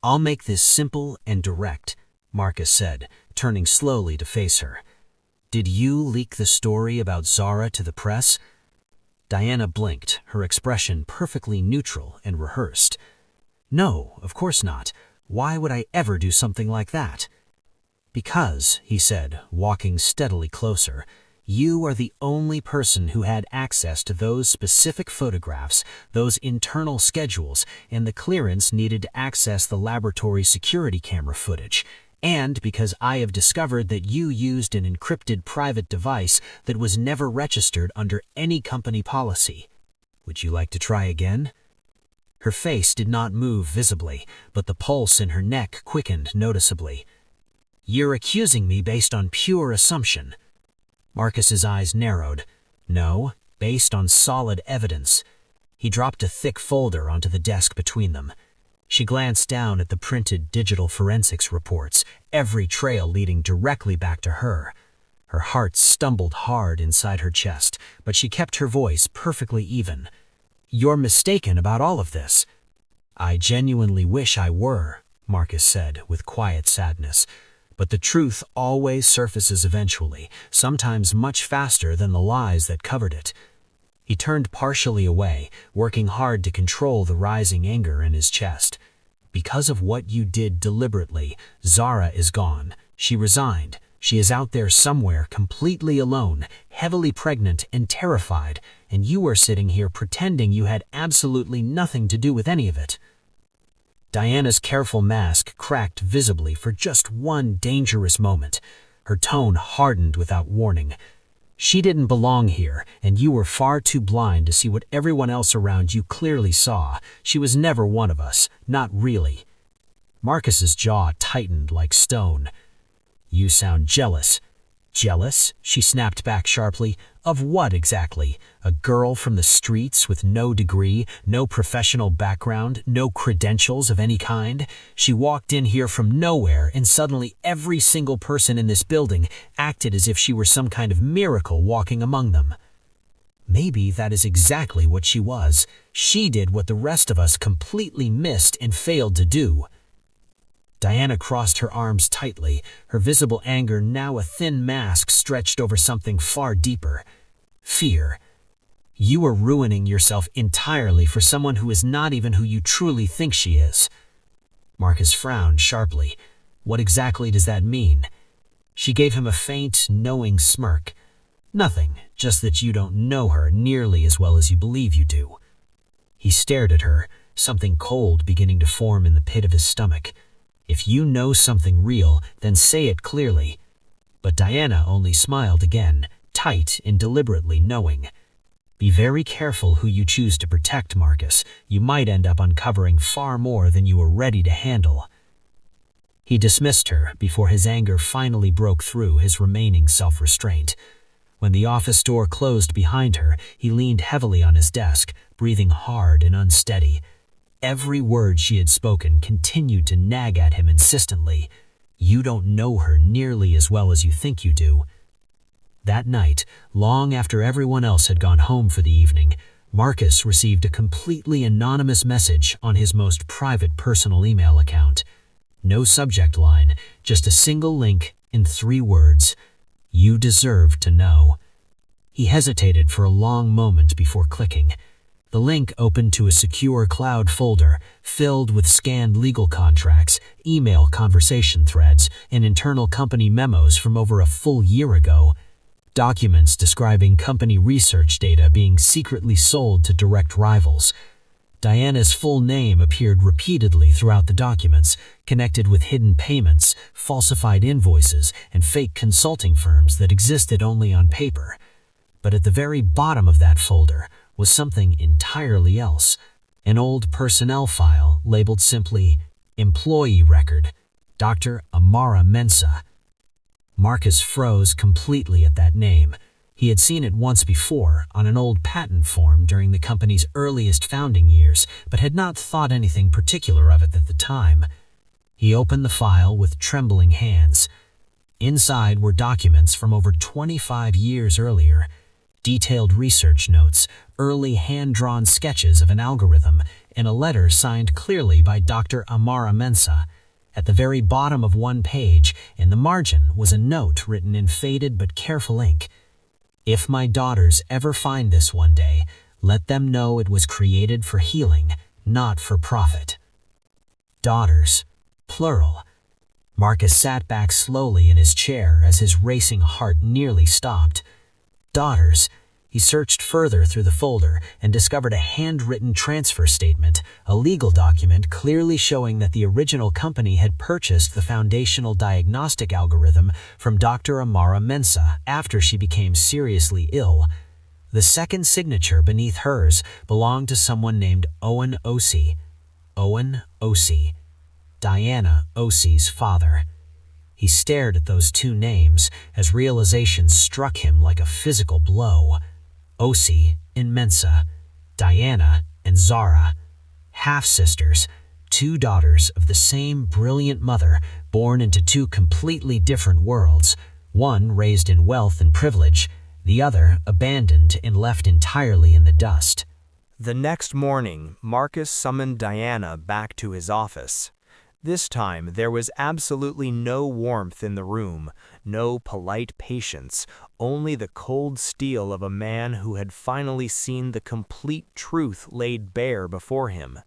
"I'll make this simple and direct," Marcus said, turning slowly to face her. "Did you leak the story about Zara to the press?" Diana blinked, her expression perfectly neutral and rehearsed. "No, of course not. Why would I ever do something like that?" "Because," he said, walking steadily closer, "you are the only person who had access to those specific photographs, those internal schedules, and the clearance needed to access the laboratory security camera footage. And because I have discovered that you used an encrypted private device that was never registered under any company policy. Would you like to try again?" Her face did not move visibly, but the pulse in her neck quickened noticeably. "You're accusing me based on pure assumption." Marcus's eyes narrowed. "No, based on solid evidence." He dropped a thick folder onto the desk between them. She glanced down at the printed digital forensics reports, every trail leading directly back to her. Her heart stumbled hard inside her chest, but she kept her voice perfectly even. "You're mistaken about all of this." "I genuinely wish I were," Marcus said with quiet sadness. "But the truth always surfaces eventually, sometimes much faster than the lies that covered it." He turned partially away, working hard to control the rising anger in his chest. "Because of what you did deliberately, Zara is gone. She resigned. She is out there somewhere completely alone, heavily pregnant and terrified, and you are sitting here pretending you had absolutely nothing to do with any of it." Diana's careful mask cracked visibly for just one dangerous moment. Her tone hardened without warning. "She didn't belong here, and you were far too blind to see what everyone else around you clearly saw. She was never one of us, not really." Marcus's jaw tightened like stone. "You sound jealous." "Jealous?" she snapped back sharply. "Of what exactly? A girl from the streets with no degree, no professional background, no credentials of any kind? She walked in here from nowhere, and suddenly every single person in this building acted as if she were some kind of miracle walking among them." "Maybe that is exactly what she was. She did what the rest of us completely missed and failed to do." Diana crossed her arms tightly, her visible anger now a thin mask stretched over something far deeper. Fear. "You are ruining yourself entirely for someone who is not even who you truly think she is." Marcus frowned sharply. "What exactly does that mean?" She gave him a faint, knowing smirk. "Nothing, just that you don't know her nearly as well as you believe you do." He stared at her, something cold beginning to form in the pit of his stomach. "If you know something real, then say it clearly." But Diana only smiled again, tight and deliberately knowing. "Be very careful who you choose to protect, Marcus. You might end up uncovering far more than you were ready to handle." He dismissed her before his anger finally broke through his remaining self-restraint. When the office door closed behind her, he leaned heavily on his desk, breathing hard and unsteady. Every word she had spoken continued to nag at him insistently. "You don't know her nearly as well as you think you do." That night, long after everyone else had gone home for the evening, Marcus received a completely anonymous message on his most private personal email account. No subject line, just a single link in 3 words. "You deserve to know." He hesitated for a long moment before clicking. The link opened to a secure cloud folder filled with scanned legal contracts, email conversation threads, and internal company memos from over a full year ago. Documents describing company research data being secretly sold to direct rivals. Diana's full name appeared repeatedly throughout the documents, connected with hidden payments, falsified invoices, and fake consulting firms that existed only on paper. But at the very bottom of that folder was something entirely else. An old personnel file labeled simply, Employee Record, Dr. Amara Mensah. Marcus froze completely at that name. He had seen it once before on an old patent form during the company's earliest founding years, but had not thought anything particular of it at the time. He opened the file with trembling hands. Inside were documents from over 25 years earlier. Detailed research notes, early hand-drawn sketches of an algorithm, and a letter signed clearly by Dr. Amara Mensah. At the very bottom of one page, in the margin, was a note written in faded but careful ink. If my daughters ever find this one day, let them know it was created for healing, not for profit. Daughters, plural. Marcus sat back slowly in his chair as his racing heart nearly stopped. Daughters. He searched further through the folder and discovered a handwritten transfer statement, a legal document clearly showing that the original company had purchased the foundational diagnostic algorithm from Dr. Amara Mensah after she became seriously ill. The second signature beneath hers belonged to someone named Owen Ossie. Owen Ossie. Diana Ossie's father. He stared at those two names as realization struck him like a physical blow. Ossie and Mensah, Diana and Zara, half-sisters, two daughters of the same brilliant mother born into two completely different worlds, one raised in wealth and privilege, the other abandoned and left entirely in the dust. The next morning, Marcus summoned Diana back to his office. This time, there was absolutely no warmth in the room, no polite patience, only the cold steel of a man who had finally seen the complete truth laid bare before him.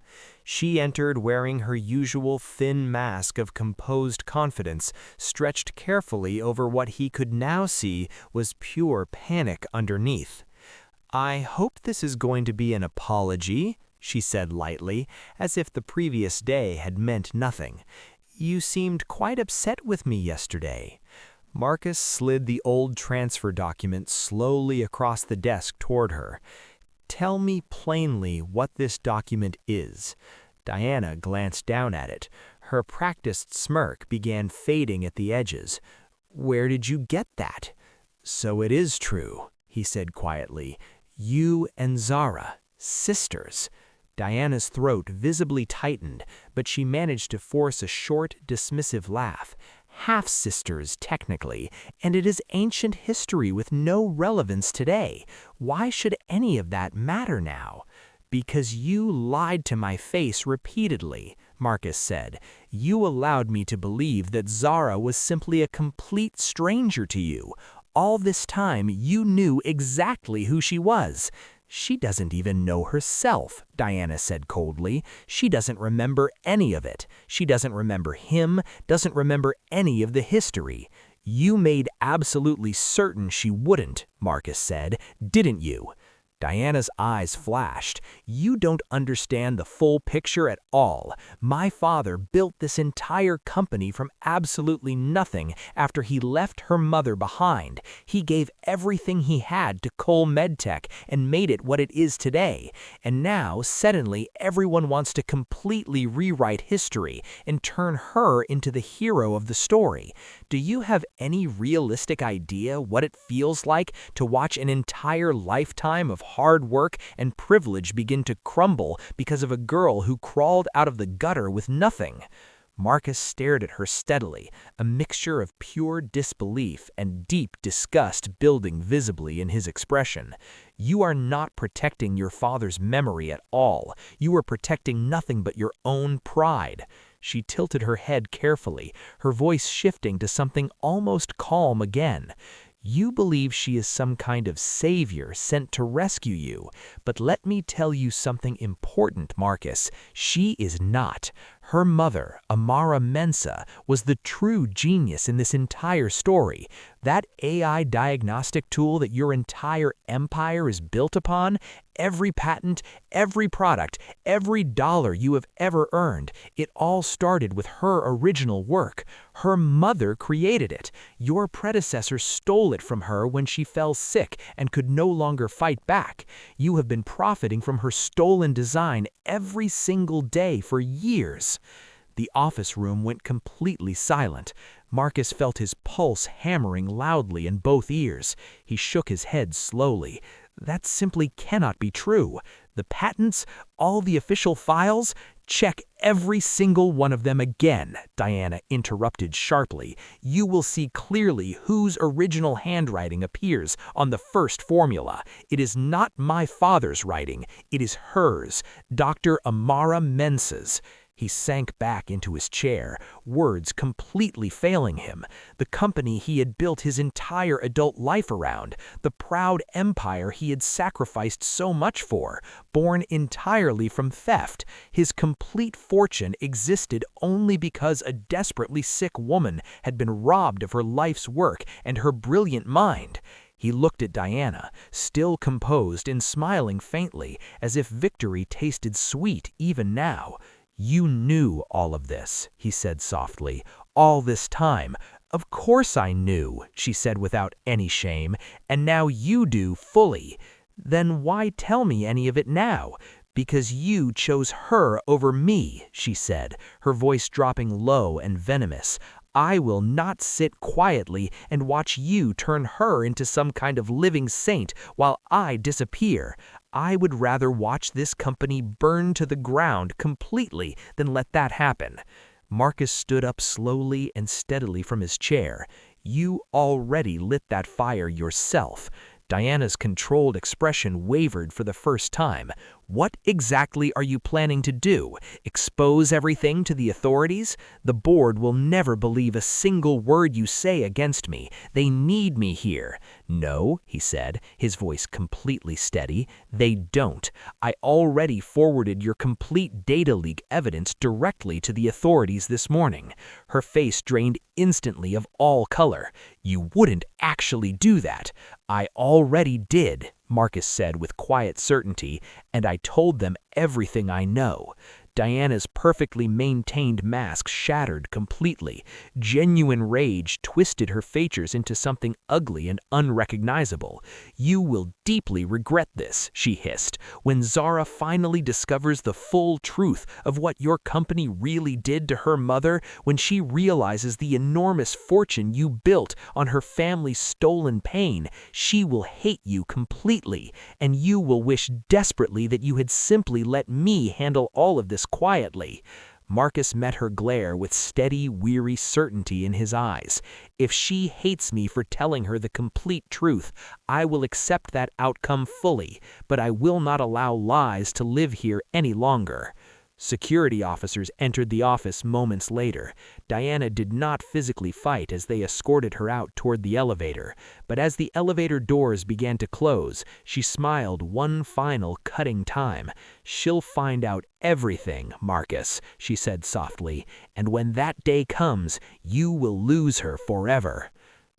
She entered wearing her usual thin mask of composed confidence, stretched carefully over what he could now see was pure panic underneath. "I hope this is going to be an apology," she said lightly, as if the previous day had meant nothing. "You seemed quite upset with me yesterday." Marcus slid the old transfer document slowly across the desk toward her. "Tell me plainly what this document is." Diana glanced down at it. Her practiced smirk began fading at the edges. "Where did you get that?" "So it is true," he said quietly. "You and Zara, sisters." Diana's throat visibly tightened, but she managed to force a short, dismissive laugh. "Half-sisters, technically, and it is ancient history with no relevance today. Why should any of that matter now?" "Because you lied to my face repeatedly," Marcus said. "You allowed me to believe that Zara was simply a complete stranger to you. All this time, you knew exactly who she was." "She doesn't even know herself," Diana said coldly. "She doesn't remember any of it. She doesn't remember him, doesn't remember any of the history." "You made absolutely certain she wouldn't," Marcus said, "didn't you?" Diana's eyes flashed. "You don't understand the full picture at all. My father built this entire company from absolutely nothing after he left her mother behind. He gave everything he had to Cole MedTech and made it what it is today. And now, suddenly, everyone wants to completely rewrite history and turn her into the hero of the story. Do you have any realistic idea what it feels like to watch an entire lifetime of hard work and privilege begin to crumble because of a girl who crawled out of the gutter with nothing?" Marcus stared at her steadily, a mixture of pure disbelief and deep disgust building visibly in his expression. "You are not protecting your father's memory at all. You are protecting nothing but your own pride." She tilted her head carefully, her voice shifting to something almost calm again. You believe she is some kind of savior sent to rescue you, but let me tell you something important, Marcus. She is not. Her mother, Amara Mensa, was the true genius in this entire story. That AI diagnostic tool that your entire empire is built upon, every patent, every product, every dollar you have ever earned, it all started with her original work. Her mother created it. Your predecessor stole it from her when she fell sick and could no longer fight back. You have been profiting from her stolen design every single day for years. The office room went completely silent. Marcus felt his pulse hammering loudly in both ears. He shook his head slowly. That simply cannot be true. The patents, all the official files, check every single one of them again, Diana interrupted sharply. You will see clearly whose original handwriting appears on the first formula. It is not my father's writing. It is hers, Dr. Amara Mensa's. He sank back into his chair, words completely failing him. The company he had built his entire adult life around, the proud empire he had sacrificed so much for, born entirely from theft. His complete fortune existed only because a desperately sick woman had been robbed of her life's work and her brilliant mind. He looked at Diana, still composed and smiling faintly, as if victory tasted sweet even now. You knew all of this, he said softly, all this time. Of course I knew, she said without any shame, and now you do fully. Then why tell me any of it now? Because you chose her over me, she said, her voice dropping low and venomous. I will not sit quietly and watch you turn her into some kind of living saint while I disappear. I would rather watch this company burn to the ground completely than let that happen. Marcus stood up slowly and steadily from his chair. You already lit that fire yourself. Diana's controlled expression wavered for the first time. What exactly are you planning to do? Expose everything to the authorities? The board will never believe a single word you say against me. They need me here. No, he said, his voice completely steady. They don't. I already forwarded your complete data leak evidence directly to the authorities this morning. Her face drained instantly of all color. You wouldn't actually do that. I already did, Marcus said with quiet certainty, and I told them everything I know. Diana's perfectly maintained mask shattered completely. Genuine rage twisted her features into something ugly and unrecognizable. You will deeply regret this, she hissed, when Zara finally discovers the full truth of what your company really did to her mother, when she realizes the enormous fortune you built on her family's stolen pain. She will hate you completely, and you will wish desperately that you had simply let me handle all of this quietly. Marcus met her glare with steady, weary certainty in his eyes. If she hates me for telling her the complete truth, I will accept that outcome fully, but I will not allow lies to live here any longer. Security officers entered the office moments later. Diana did not physically fight as they escorted her out toward the elevator, but as the elevator doors began to close, she smiled one final cutting time. She'll find out everything, Marcus, she said softly, and when that day comes, you will lose her forever.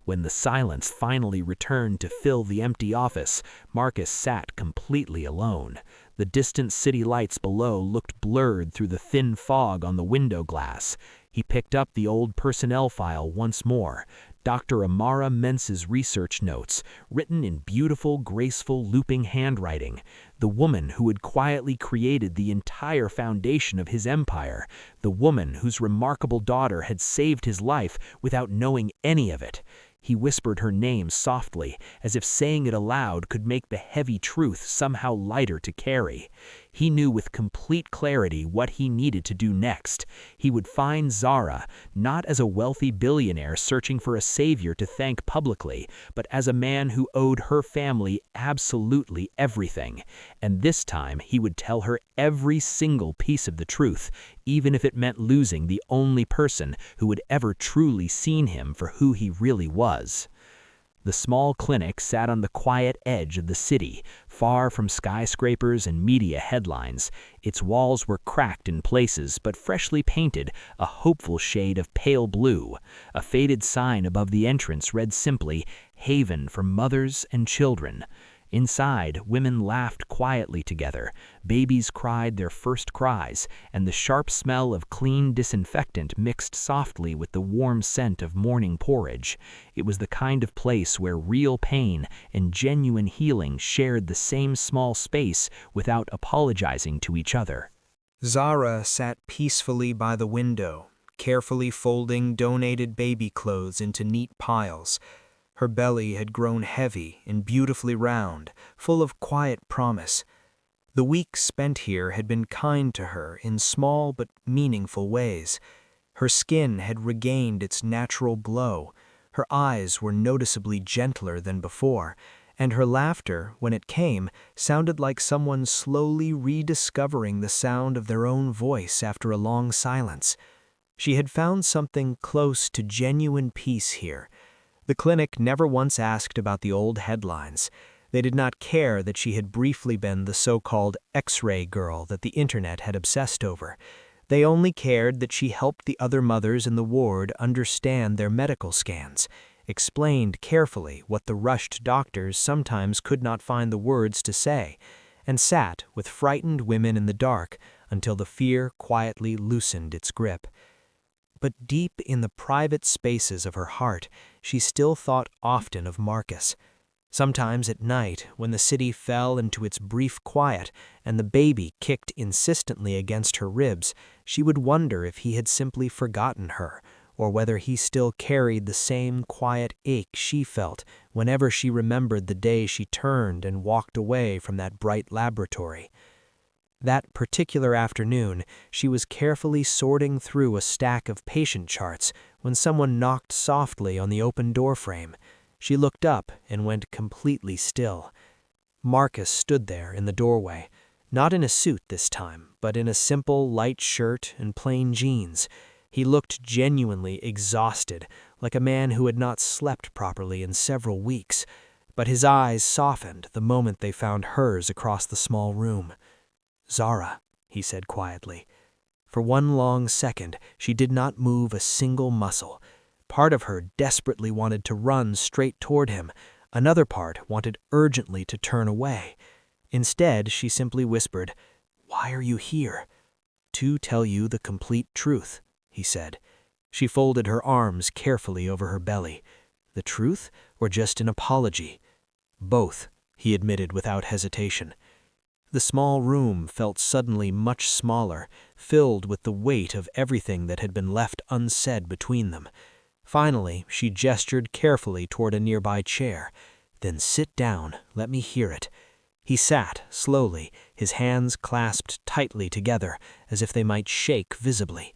When the silence finally returned to fill the empty office, Marcus sat completely alone. The distant city lights below looked blurred through the thin fog on the window glass. He picked up the old personnel file once more. Dr. Amara Mensa's research notes, written in beautiful, graceful, looping handwriting. The woman who had quietly created the entire foundation of his empire. The woman whose remarkable daughter had saved his life without knowing any of it. He whispered her name softly, as if saying it aloud could make the heavy truth somehow lighter to carry. He knew with complete clarity what he needed to do next. He would find Zara, not as a wealthy billionaire searching for a savior to thank publicly, but as a man who owed her family absolutely everything. And this time he would tell her every single piece of the truth, even if it meant losing the only person who had ever truly seen him for who he really was. The small clinic sat on the quiet edge of the city, far from skyscrapers and media headlines. Its walls were cracked in places, but freshly painted, a hopeful shade of pale blue. A faded sign above the entrance read simply, "Haven for Mothers and Children." Inside, women laughed quietly together, babies cried their first cries, and the sharp smell of clean disinfectant mixed softly with the warm scent of morning porridge. It was the kind of place where real pain and genuine healing shared the same small space without apologizing to each other. Zara sat peacefully by the window, carefully folding donated baby clothes into neat piles. Her belly had grown heavy and beautifully round, full of quiet promise. The weeks spent here had been kind to her in small but meaningful ways. Her skin had regained its natural glow, her eyes were noticeably gentler than before, and her laughter, when it came, sounded like someone slowly rediscovering the sound of their own voice after a long silence. She had found something close to genuine peace here. The clinic never once asked about the old headlines. They did not care that she had briefly been the so-called X-ray girl that the internet had obsessed over. They only cared that she helped the other mothers in the ward understand their medical scans, explained carefully what the rushed doctors sometimes could not find the words to say, and sat with frightened women in the dark until the fear quietly loosened its grip. But deep in the private spaces of her heart, she still thought often of Marcus. Sometimes at night, when the city fell into its brief quiet and the baby kicked insistently against her ribs, she would wonder if he had simply forgotten her, or whether he still carried the same quiet ache she felt whenever she remembered the day she turned and walked away from that bright laboratory. That particular afternoon, she was carefully sorting through a stack of patient charts when someone knocked softly on the open doorframe. She looked up and went completely still. Marcus stood there in the doorway, not in a suit this time, but in a simple light shirt and plain jeans. He looked genuinely exhausted, like a man who had not slept properly in several weeks, but his eyes softened the moment they found hers across the small room. "Zara," he said quietly. For one long second, she did not move a single muscle. Part of her desperately wanted to run straight toward him. Another part wanted urgently to turn away. Instead, she simply whispered, "Why are you here?" "To tell you the complete truth," he said. She folded her arms carefully over her belly. "The truth, or just an apology?" "Both," he admitted without hesitation. The small room felt suddenly much smaller, filled with the weight of everything that had been left unsaid between them. Finally, she gestured carefully toward a nearby chair. "Then sit down, let me hear it." He sat, slowly, his hands clasped tightly together, as if they might shake visibly.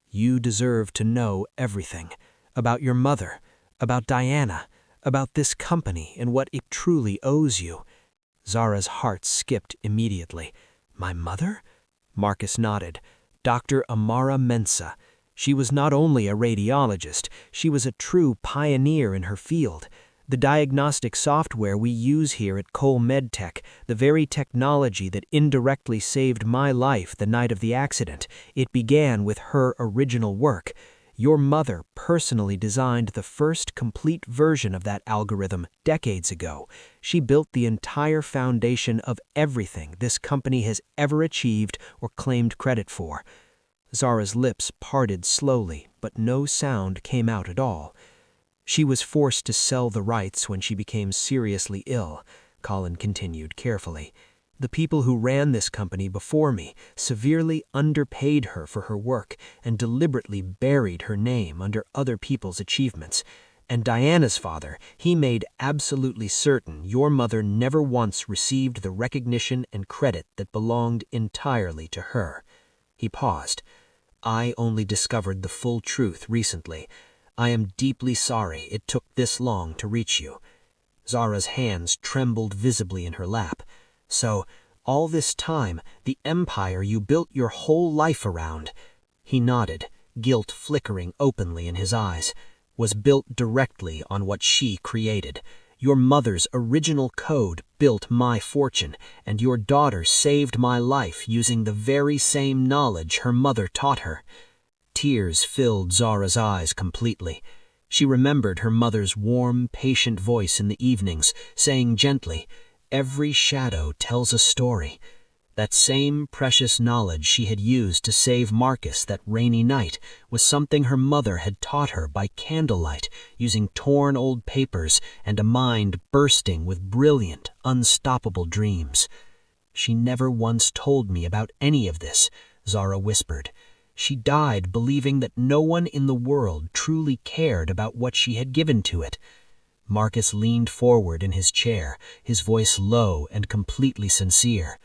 "You deserve to know everything. About your mother, about Diana, about this company and what it truly owes you." Zara's heart skipped immediately. "My mother?" Marcus nodded. "Dr. Amara Mensah. She was not only a radiologist, she was a true pioneer in her field. The diagnostic software we use here at Cole MedTech, the very technology that indirectly saved my life the night of the accident, it began with her original work. Your mother personally designed the first complete version of that algorithm decades ago. She built the entire foundation of everything this company has ever achieved or claimed credit for." Zara's lips parted slowly, but no sound came out at all. "She was forced to sell the rights when she became seriously ill," Colin continued carefully. "The people who ran this company before me severely underpaid her for her work and deliberately buried her name under other people's achievements. And Diana's father, he made absolutely certain your mother never once received the recognition and credit that belonged entirely to her." He paused. "I only discovered the full truth recently. I am deeply sorry it took this long to reach you." Zara's hands trembled visibly in her lap. "So, all this time, the empire you built your whole life around." He nodded, guilt flickering openly in his eyes. was built directly on what she created. Your mother's original code built my fortune, and your daughter saved my life using the very same knowledge her mother taught her." Tears filled Zara's eyes completely. She remembered her mother's warm, patient voice in the evenings, saying gently, "Every shadow tells a story." That same precious knowledge she had used to save Marcus that rainy night was something her mother had taught her by candlelight, using torn old papers and a mind bursting with brilliant, unstoppable dreams. "She never once told me about any of this," Zara whispered. "She died believing that no one in the world truly cared about what she had given to it." Marcus leaned forward in his chair, his voice low and completely sincere.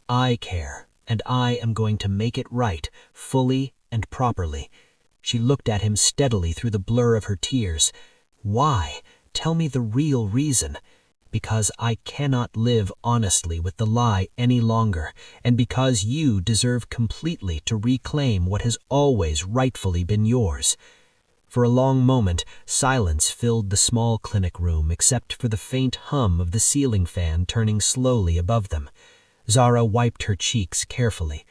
"I care, and I am going to make it right, fully and properly." She looked at him steadily through the blur of her tears. "Why? Tell me the real reason." "Because I cannot live honestly with the lie any longer, and because you deserve completely to reclaim what has always rightfully been yours." For a long moment, silence filled the small clinic room except for the faint hum of the ceiling fan turning slowly above them. Zara wiped her cheeks carefully.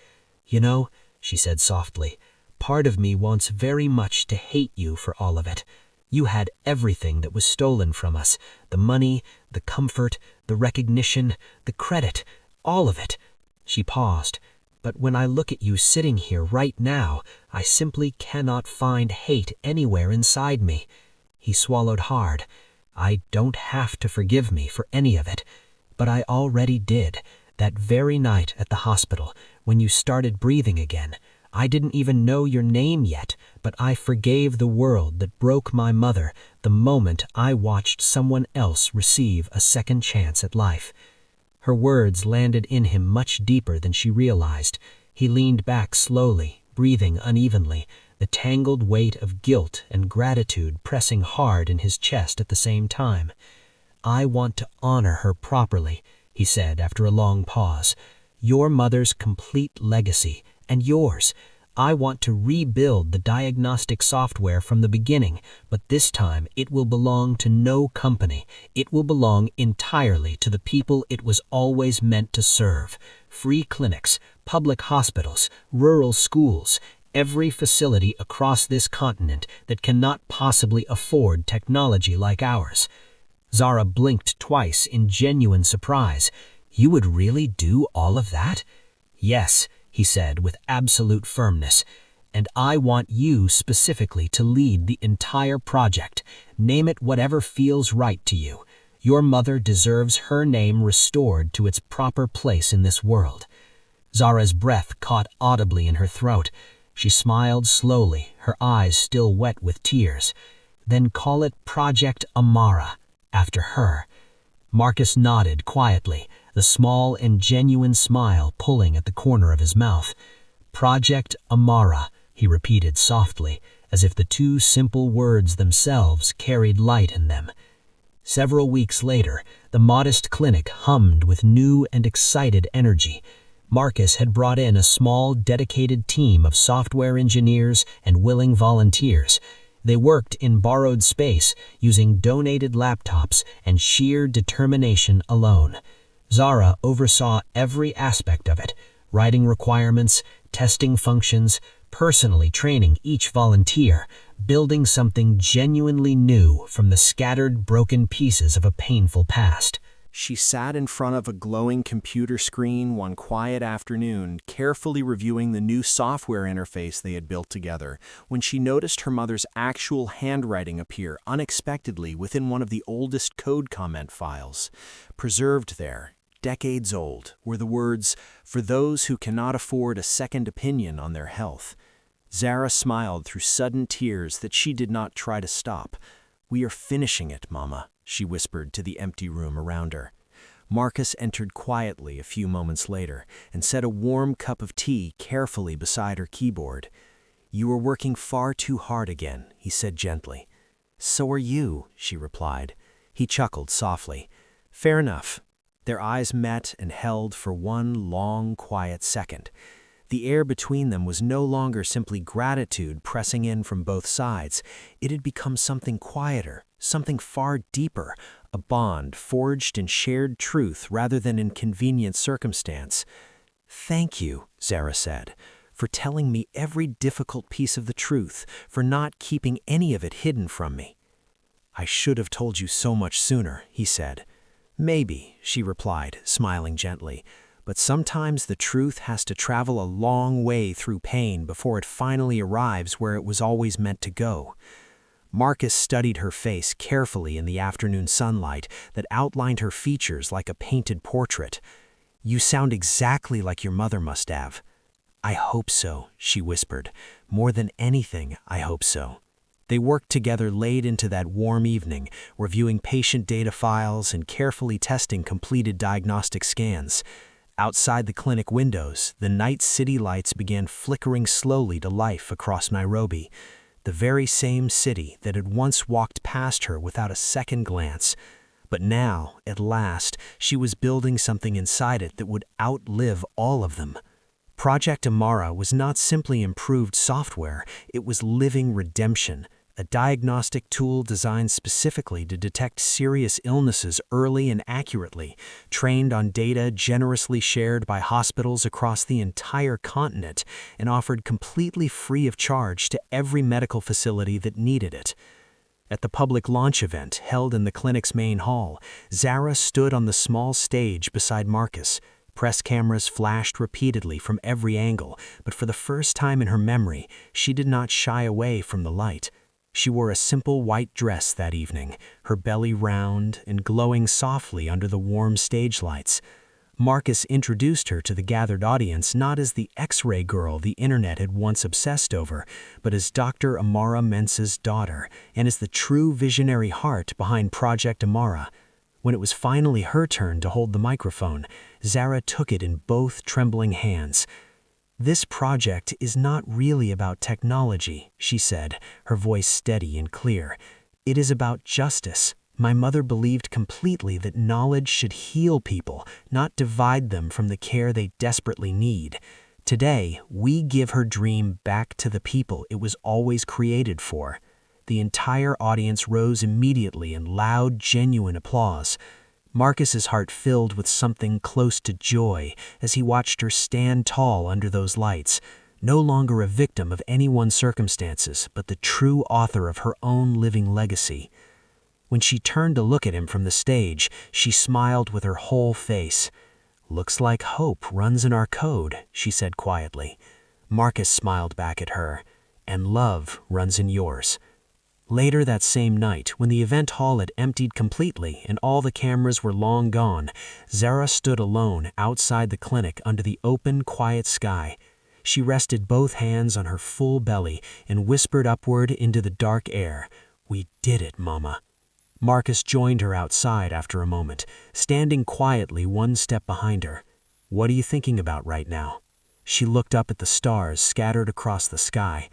"You know," she said softly, "part of me wants very much to hate you for all of it. You had everything that was stolen from us, the money, the comfort, the recognition, the credit, all of it." She paused. "But when I look at you sitting here right now, I simply cannot find hate anywhere inside me." He swallowed hard. "I don't have to forgive me for any of it, but I already did. That very night at the hospital, when you started breathing again, I didn't even know your name yet, but I forgave the world that broke my mother the moment I watched someone else receive a second chance at life." Her words landed in him much deeper than she realized. He leaned back slowly, breathing unevenly, the tangled weight of guilt and gratitude pressing hard in his chest at the same time. "I want to honor her properly," he said after a long pause. "Your mother's complete legacy, and yours. I want to rebuild the diagnostic software from the beginning, but this time it will belong to no company. It will belong entirely to the people it was always meant to serve. Free clinics, public hospitals, rural schools, every facility across this continent that cannot possibly afford technology like ours." Zara blinked twice in genuine surprise. "You would really do all of that?" "Yes," he said with absolute firmness. "And I want you specifically to lead the entire project. Name it whatever feels right to you. Your mother deserves her name restored to its proper place in this world." Zara's breath caught audibly in her throat. She smiled slowly, her eyes still wet with tears. "Then call it Project Amara, after her." Marcus nodded quietly, the small and genuine smile pulling at the corner of his mouth. "Project Amara," he repeated softly, as if the two simple words themselves carried light in them. Several weeks later, the modest clinic hummed with new and excited energy. Marcus had brought in a small, dedicated team of software engineers and willing volunteers. They worked in borrowed space, using donated laptops and sheer determination alone. Zara oversaw every aspect of it, writing requirements, testing functions, personally training each volunteer, building something genuinely new from the scattered, broken pieces of a painful past. She sat in front of a glowing computer screen one quiet afternoon, carefully reviewing the new software interface they had built together, when she noticed her mother's actual handwriting appear unexpectedly within one of the oldest code comment files. Preserved there, decades old, were the words, "For those who cannot afford a second opinion on their health." Zara smiled through sudden tears that she did not try to stop. "We are finishing it, Mama," she whispered to the empty room around her. Marcus entered quietly a few moments later and set a warm cup of tea carefully beside her keyboard. "You are working far too hard again," he said gently. "So are you," she replied. He chuckled softly. "Fair enough." Their eyes met and held for one long, quiet second. The air between them was no longer simply gratitude pressing in from both sides. It had become something quieter, something far deeper, a bond forged in shared truth rather than in convenient circumstance. "Thank you," Zara said, "for telling me every difficult piece of the truth, for not keeping any of it hidden from me." "I should have told you so much sooner," he said. "Maybe," she replied, smiling gently, "but sometimes the truth has to travel a long way through pain before it finally arrives where it was always meant to go." Marcus studied her face carefully in the afternoon sunlight that outlined her features like a painted portrait. "You sound exactly like your mother must have." "I hope so," she whispered. "More than anything, I hope so." They worked together late into that warm evening, reviewing patient data files and carefully testing completed diagnostic scans. Outside the clinic windows, the night city lights began flickering slowly to life across Nairobi, the very same city that had once walked past her without a second glance. But now, at last, she was building something inside it that would outlive all of them. Project Amara was not simply improved software, it was living redemption, a diagnostic tool designed specifically to detect serious illnesses early and accurately, trained on data generously shared by hospitals across the entire continent, and offered completely free of charge to every medical facility that needed it. At the public launch event held in the clinic's main hall, Zara stood on the small stage beside Marcus. Press cameras flashed repeatedly from every angle, but for the first time in her memory, she did not shy away from the light. She wore a simple white dress that evening, her belly round and glowing softly under the warm stage lights. Marcus introduced her to the gathered audience not as the X-ray girl the internet had once obsessed over, but as Dr. Amara Mensah's daughter, and as the true visionary heart behind Project Amara. When it was finally her turn to hold the microphone, Zara took it in both trembling hands. "This project is not really about technology," she said, her voice steady and clear. "It is about justice. My mother believed completely that knowledge should heal people, not divide them from the care they desperately need. Today, we give her dream back to the people it was always created for." The entire audience rose immediately in loud, genuine applause. Marcus's heart filled with something close to joy as he watched her stand tall under those lights, no longer a victim of anyone's circumstances, but the true author of her own living legacy. When she turned to look at him from the stage, she smiled with her whole face. "Looks like hope runs in our code," she said quietly. Marcus smiled back at her. "And love runs in yours." Later that same night, when the event hall had emptied completely and all the cameras were long gone, Zara stood alone outside the clinic under the open, quiet sky. She rested both hands on her full belly and whispered upward into the dark air, "We did it, Mama." Marcus joined her outside after a moment, standing quietly one step behind her. "What are you thinking about right now?" She looked up at the stars scattered across the sky.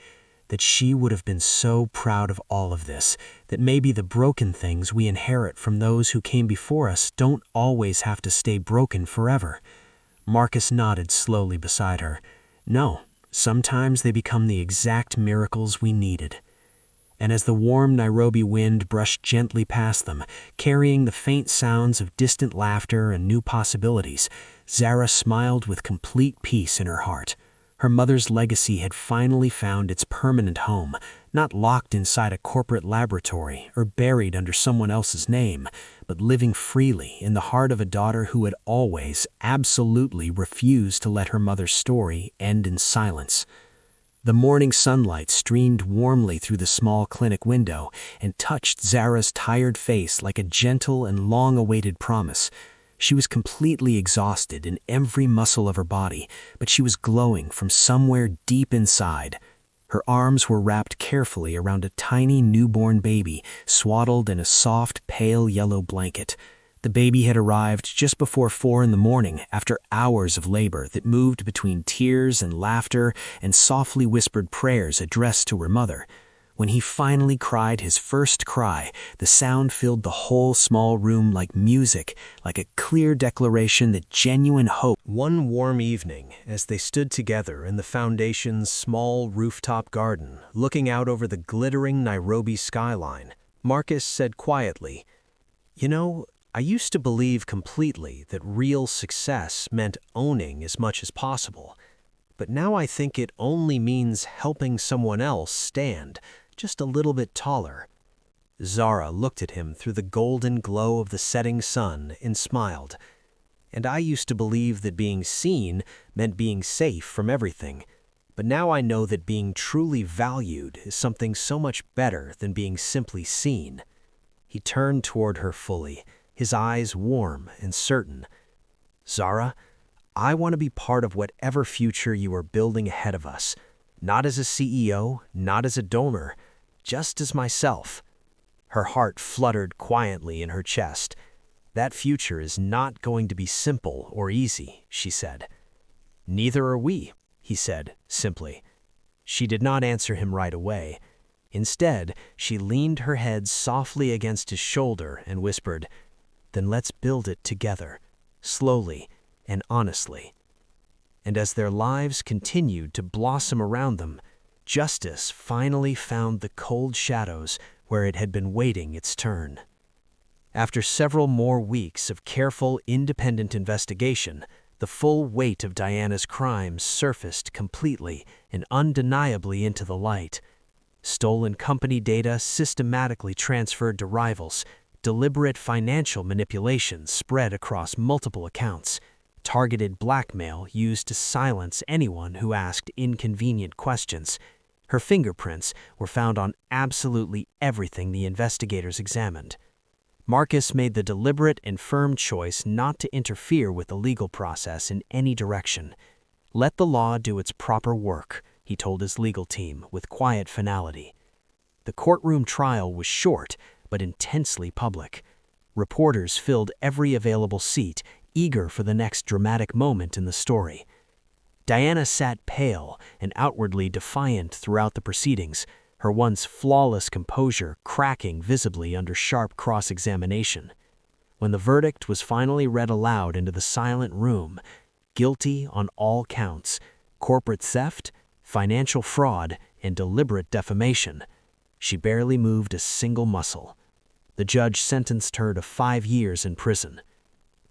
That she would have been so proud of all of this, that maybe the broken things we inherit from those who came before us don't always have to stay broken forever. Marcus nodded slowly beside her. "No, sometimes they become the exact miracles we needed." And as the warm Nairobi wind brushed gently past them, carrying the faint sounds of distant laughter and new possibilities, Zara smiled with complete peace in her heart. Her mother's legacy had finally found its permanent home, not locked inside a corporate laboratory or buried under someone else's name, but living freely in the heart of a daughter who had always, absolutely refused to let her mother's story end in silence. The morning sunlight streamed warmly through the small clinic window and touched Zara's tired face like a gentle and long-awaited promise. She was completely exhausted in every muscle of her body, but she was glowing from somewhere deep inside. Her arms were wrapped carefully around a tiny newborn baby, swaddled in a soft, pale yellow blanket. The baby had arrived just before 4 in the morning after hours of labor that moved between tears and laughter and softly whispered prayers addressed to her mother. When he finally cried his first cry, the sound filled the whole small room like music, like a clear declaration that genuine hope. One warm evening, as they stood together in the Foundation's small rooftop garden, looking out over the glittering Nairobi skyline, Marcus said quietly, "You know, I used to believe completely that real success meant owning as much as possible. But now I think it only means helping someone else stand just a little bit taller." Zara looked at him through the golden glow of the setting sun and smiled. "And I used to believe that being seen meant being safe from everything. But now I know that being truly valued is something so much better than being simply seen." He turned toward her fully, his eyes warm and certain. "Zara, I want to be part of whatever future you are building ahead of us. Not as a CEO, not as a donor, just as myself." Her heart fluttered quietly in her chest. "That future is not going to be simple or easy," she said. "Neither are we," he said, simply. She did not answer him right away. Instead, she leaned her head softly against his shoulder and whispered, "Then let's build it together, slowly and honestly." And as their lives continued to blossom around them, justice finally found the cold shadows where it had been waiting its turn. After several more weeks of careful, independent investigation, the full weight of Diana's crimes surfaced completely and undeniably into the light. Stolen company data systematically transferred to rivals, deliberate financial manipulations spread across multiple accounts, targeted blackmail used to silence anyone who asked inconvenient questions. Her fingerprints were found on absolutely everything the investigators examined. Marcus made the deliberate and firm choice not to interfere with the legal process in any direction. "Let the law do its proper work," he told his legal team with quiet finality. The courtroom trial was short, but intensely public. Reporters filled every available seat, eager for the next dramatic moment in the story. Diana sat pale and outwardly defiant throughout the proceedings, her once flawless composure cracking visibly under sharp cross-examination. When the verdict was finally read aloud into the silent room, guilty on all counts, corporate theft, financial fraud, and deliberate defamation, she barely moved a single muscle. The judge sentenced her to 5 years in prison.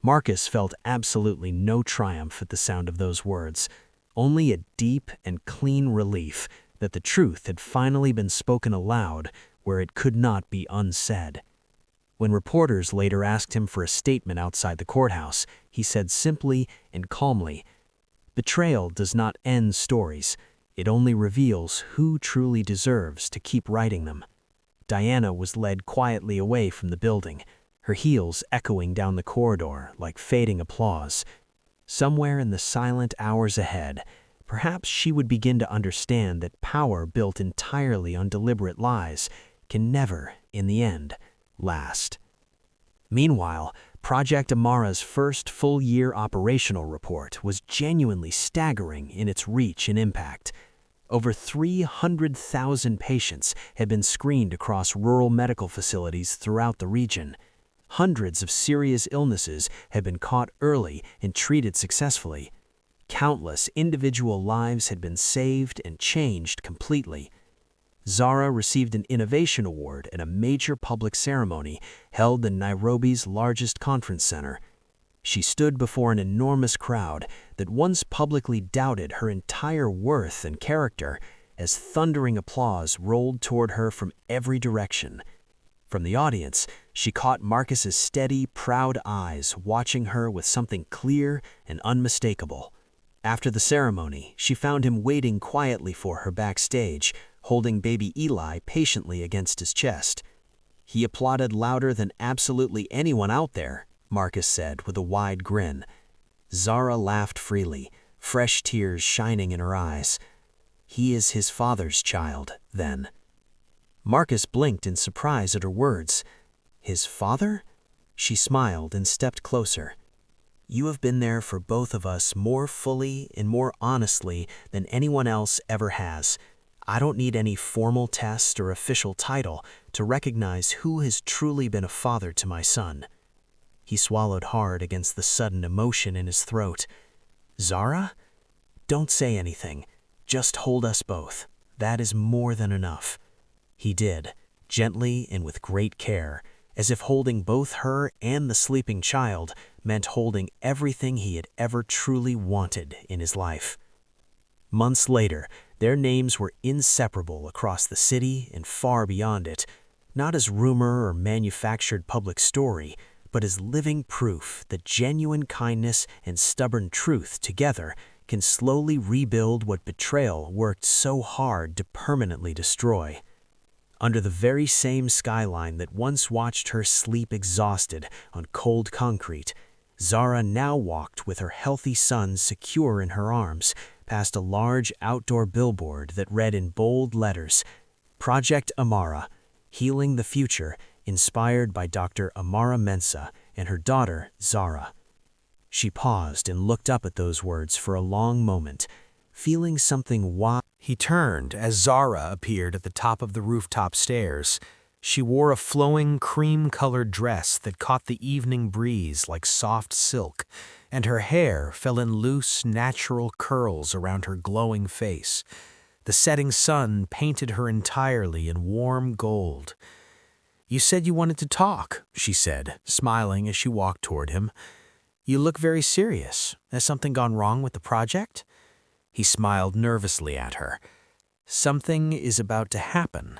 Marcus felt absolutely no triumph at the sound of those words, only a deep and clean relief that the truth had finally been spoken aloud where it could not be unsaid. When reporters later asked him for a statement outside the courthouse, he said simply and calmly, "Betrayal does not end stories. It only reveals who truly deserves to keep writing them." Diana was led quietly away from the building, her heels echoing down the corridor like fading applause. Somewhere in the silent hours ahead, perhaps she would begin to understand that power built entirely on deliberate lies can never, in the end, last. Meanwhile, Project Amara's first full-year operational report was genuinely staggering in its reach and impact. Over 300,000 patients had been screened across rural medical facilities throughout the region. Hundreds of serious illnesses had been caught early and treated successfully. Countless individual lives had been saved and changed completely. Zara received an Innovation Award at a major public ceremony held in Nairobi's largest conference center. She stood before an enormous crowd that once publicly doubted her entire worth and character as thundering applause rolled toward her from every direction. From the audience, she caught Marcus's steady, proud eyes watching her with something clear and unmistakable. After the ceremony, she found him waiting quietly for her backstage, holding baby Eli patiently against his chest. "He applauded louder than absolutely anyone out there," Marcus said with a wide grin. Zara laughed freely, fresh tears shining in her eyes. "He is his father's child, then." Marcus blinked in surprise at her words. "His father?" She smiled and stepped closer. "You have been there for both of us more fully and more honestly than anyone else ever has. I don't need any formal test or official title to recognize who has truly been a father to my son." He swallowed hard against the sudden emotion in his throat. "Zara? Don't say anything. Just hold us both. That is more than enough." He did, gently and with great care, as if holding both her and the sleeping child meant holding everything he had ever truly wanted in his life. Months later, their names were inseparable across the city and far beyond it, not as rumor or manufactured public story, but as living proof that genuine kindness and stubborn truth together can slowly rebuild what betrayal worked so hard to permanently destroy. Under the very same skyline that once watched her sleep exhausted on cold concrete, Zara now walked with her healthy son secure in her arms, past a large outdoor billboard that read in bold letters, "Project Amara, Healing the Future, inspired by Dr. Amara Mensah and her daughter, Zara." She paused and looked up at those words for a long moment, feeling something wild. He turned as Zara appeared at the top of the rooftop stairs. She wore a flowing cream-colored dress that caught the evening breeze like soft silk, and her hair fell in loose, natural curls around her glowing face. The setting sun painted her entirely in warm gold. "You said you wanted to talk," she said, smiling as she walked toward him. "You look very serious. Has something gone wrong with the project?" He smiled nervously at her. "Something is about to happen."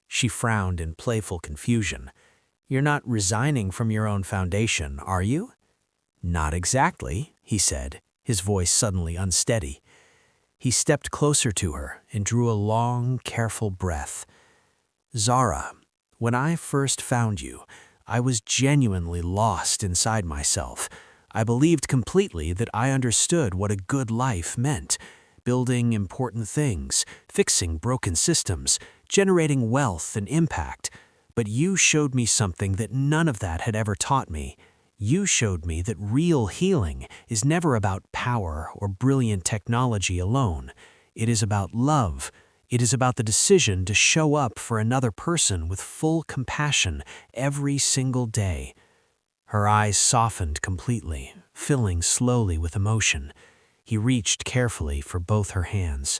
She frowned in playful confusion. "You're not resigning from your own foundation, are you?" "Not exactly," he said, his voice suddenly unsteady. He stepped closer to her and drew a long, careful breath. "Zara, when I first found you, I was genuinely lost inside myself. I believed completely that I understood what a good life meant, building important things, fixing broken systems, generating wealth and impact. But you showed me something that none of that had ever taught me. You showed me that real healing is never about power or brilliant technology alone. It is about love. It is about the decision to show up for another person with full compassion every single day." Her eyes softened completely, filling slowly with emotion. He reached carefully for both her hands.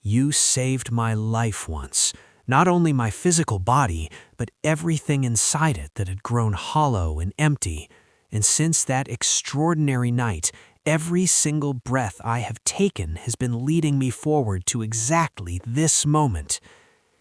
"You saved my life once, not only my physical body, but everything inside it that had grown hollow and empty. And since that extraordinary night, every single breath I have taken has been leading me forward to exactly this moment."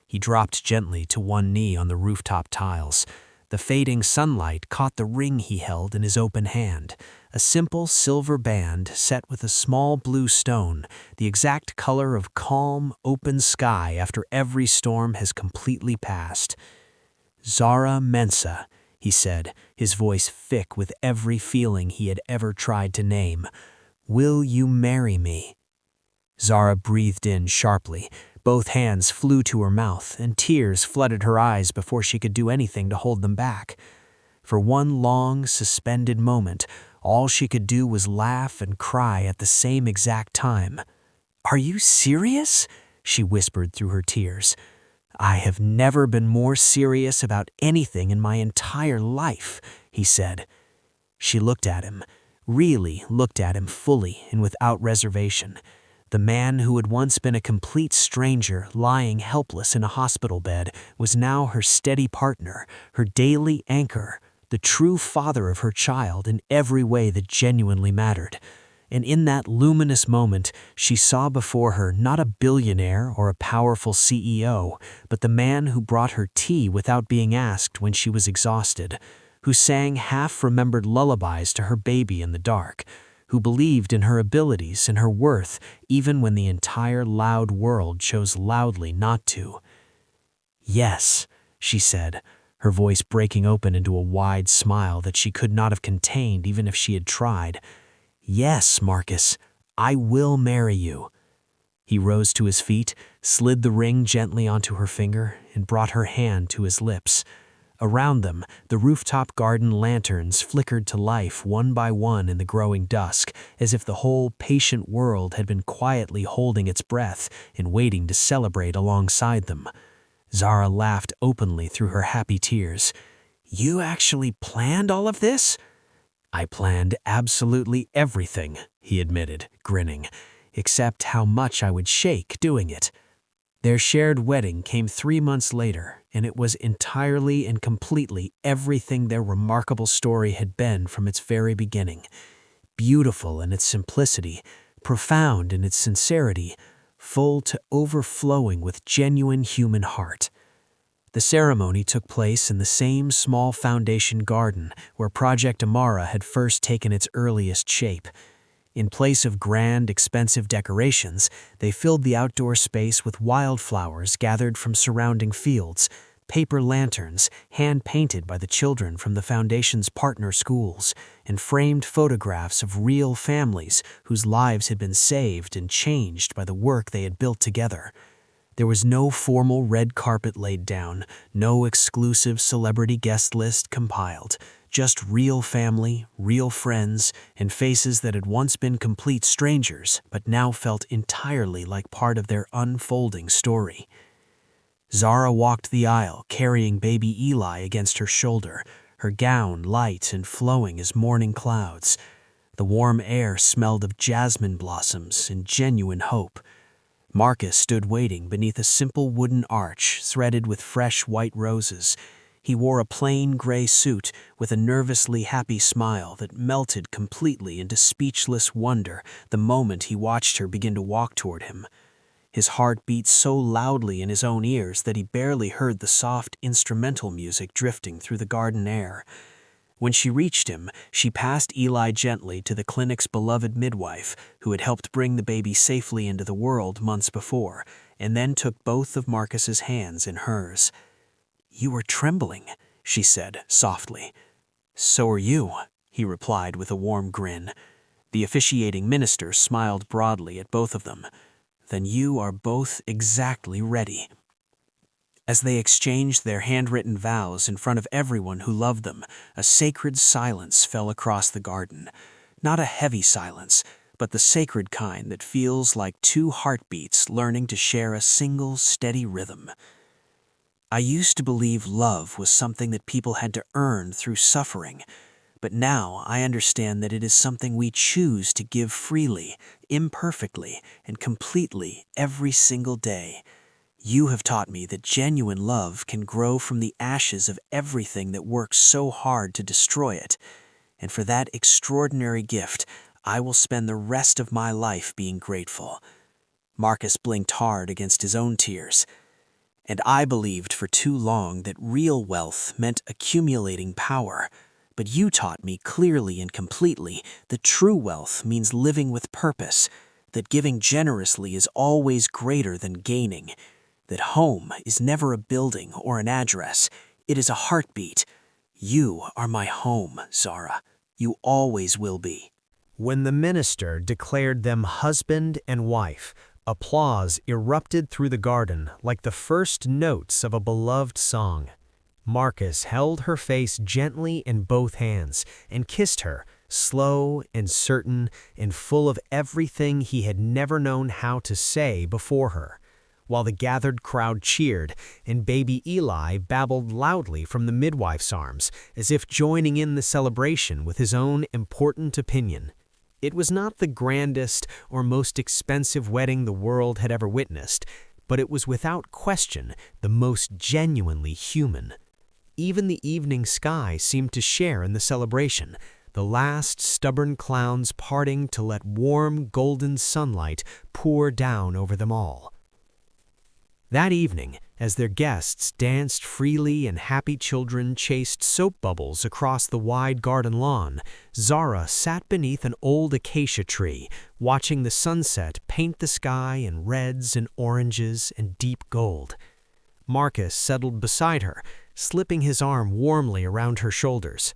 He dropped gently to one knee on the rooftop tiles. The fading sunlight caught the ring he held in his open hand, a simple silver band set with a small blue stone, the exact color of calm, open sky after every storm has completely passed. "Zara Mensah," he said, his voice thick with every feeling he had ever tried to name. "Will you marry me?" Zara breathed in sharply. Both hands flew to her mouth, and tears flooded her eyes before she could do anything to hold them back. For one long, suspended moment, all she could do was laugh and cry at the same exact time. "Are you serious?" she whispered through her tears. "I have never been more serious about anything in my entire life," he said. She looked at him, really looked at him fully and without reservation. The man who had once been a complete stranger lying helpless in a hospital bed was now her steady partner, her daily anchor, the true father of her child in every way that genuinely mattered. And in that luminous moment, she saw before her not a billionaire or a powerful CEO, but the man who brought her tea without being asked when she was exhausted, who sang half-remembered lullabies to her baby in the dark, who believed in her abilities and her worth even when the entire loud world chose loudly not to. "Yes," she said, her voice breaking open into a wide smile that she could not have contained even if she had tried. "Yes, Marcus, I will marry you." He rose to his feet, slid the ring gently onto her finger, and brought her hand to his lips. Around them, the rooftop garden lanterns flickered to life one by one in the growing dusk, as if the whole patient world had been quietly holding its breath and waiting to celebrate alongside them. Zara laughed openly through her happy tears. "You actually planned all of this?" "I planned absolutely everything," he admitted, grinning, "except how much I would shake doing it." Their shared wedding came 3 months later, and it was entirely and completely everything their remarkable story had been from its very beginning. Beautiful in its simplicity, profound in its sincerity, full to overflowing with genuine human heart. The ceremony took place in the same small foundation garden where Project Amara had first taken its earliest shape. In place of grand, expensive decorations, they filled the outdoor space with wildflowers gathered from surrounding fields, paper lanterns hand-painted by the children from the Foundation's partner schools, and framed photographs of real families whose lives had been saved and changed by the work they had built together. There was no formal red carpet laid down, no exclusive celebrity guest list compiled. Just real family, real friends, and faces that had once been complete strangers, but now felt entirely like part of their unfolding story. Zara walked the aisle, carrying baby Eli against her shoulder, her gown light and flowing as morning clouds. The warm air smelled of jasmine blossoms and genuine hope. Marcus stood waiting beneath a simple wooden arch threaded with fresh white roses. He wore a plain gray suit with a nervously happy smile that melted completely into speechless wonder the moment he watched her begin to walk toward him. His heart beat so loudly in his own ears that he barely heard the soft instrumental music drifting through the garden air. When she reached him, she passed Eli gently to the clinic's beloved midwife, who had helped bring the baby safely into the world months before, and then took both of Marcus's hands in hers. "You were trembling," she said softly. "So are you," he replied with a warm grin. The officiating minister smiled broadly at both of them. "Then you are both exactly ready." As they exchanged their handwritten vows in front of everyone who loved them, a sacred silence fell across the garden. Not a heavy silence, but the sacred kind that feels like two heartbeats learning to share a single steady rhythm. "I used to believe love was something that people had to earn through suffering, but now I understand that it is something we choose to give freely, imperfectly, and completely every single day. You have taught me that genuine love can grow from the ashes of everything that works so hard to destroy it, and for that extraordinary gift, I will spend the rest of my life being grateful." Marcus blinked hard against his own tears. "And I believed for too long that real wealth meant accumulating power. But you taught me clearly and completely that true wealth means living with purpose, that giving generously is always greater than gaining, that home is never a building or an address, it is a heartbeat. You are my home, Zara. You always will be." When the minister declared them husband and wife, applause erupted through the garden like the first notes of a beloved song. Marcus held her face gently in both hands and kissed her, slow and certain and full of everything he had never known how to say before her, while the gathered crowd cheered and baby Eli babbled loudly from the midwife's arms, as if joining in the celebration with his own important opinion. It was not the grandest or most expensive wedding the world had ever witnessed, but it was without question the most genuinely human. Even the evening sky seemed to share in the celebration, the last stubborn clouds parting to let warm golden sunlight pour down over them all. That evening, as their guests danced freely and happy children chased soap bubbles across the wide garden lawn, Zara sat beneath an old acacia tree, watching the sunset paint the sky in reds and oranges and deep gold. Marcus settled beside her, slipping his arm warmly around her shoulders.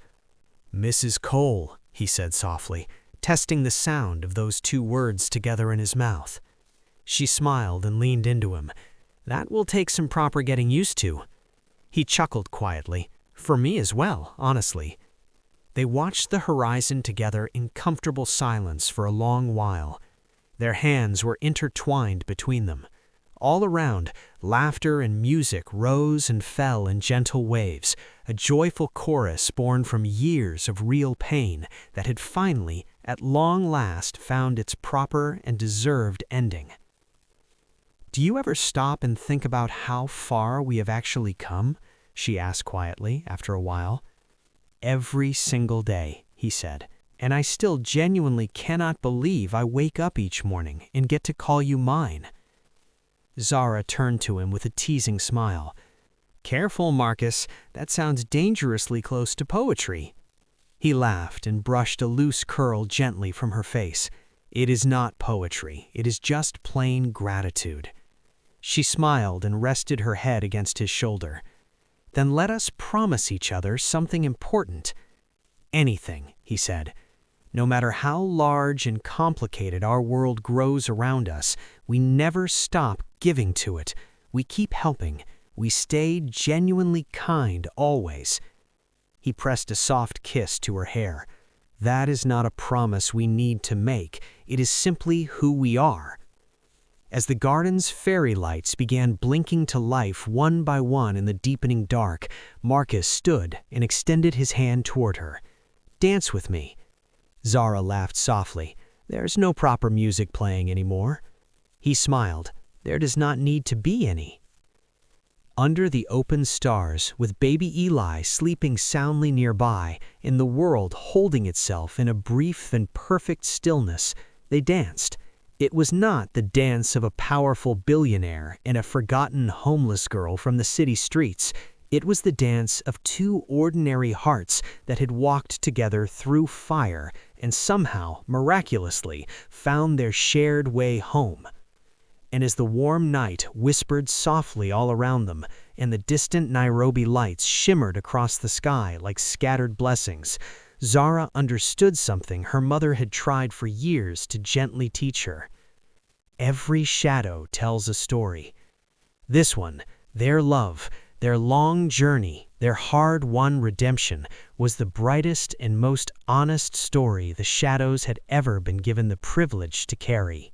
"Mrs. Cole," he said softly, testing the sound of those two words together in his mouth. She smiled and leaned into him. "That will take some proper getting used to." He chuckled quietly, For me as well, honestly. They watched the horizon together in comfortable silence for a long while. Their hands were intertwined between them. All around, laughter and music rose and fell in gentle waves, a joyful chorus born from years of real pain that had finally, at long last, found its proper and deserved ending. "Do you ever stop and think about how far we have actually come?" she asked quietly after a while. "Every single day," he said, "and I still genuinely cannot believe I wake up each morning and get to call you mine." Zara turned to him with a teasing smile. "Careful, Marcus, that sounds dangerously close to poetry." He laughed and brushed a loose curl gently from her face. "It is not poetry, it is just plain gratitude." She smiled and rested her head against his shoulder. "Then let us promise each other something important." "Anything," he said. "No matter how large and complicated our world grows around us, we never stop giving to it. We keep helping. We stay genuinely kind always." He pressed a soft kiss to her hair. "That is not a promise we need to make. It is simply who we are." As the garden's fairy lights began blinking to life one by one in the deepening dark, Marcus stood and extended his hand toward her. "Dance with me." Zara laughed softly. "There's no proper music playing anymore." He smiled. "There does not need to be any." Under the open stars, with baby Eli sleeping soundly nearby, and the world holding itself in a brief and perfect stillness, they danced. It was not the dance of a powerful billionaire and a forgotten homeless girl from the city streets. It was the dance of two ordinary hearts that had walked together through fire and somehow, miraculously, found their shared way home. And as the warm night whispered softly all around them, and the distant Nairobi lights shimmered across the sky like scattered blessings, Zara understood something her mother had tried for years to gently teach her. Every shadow tells a story. This one, their love, their long journey, their hard-won redemption, was the brightest and most honest story the shadows had ever been given the privilege to carry.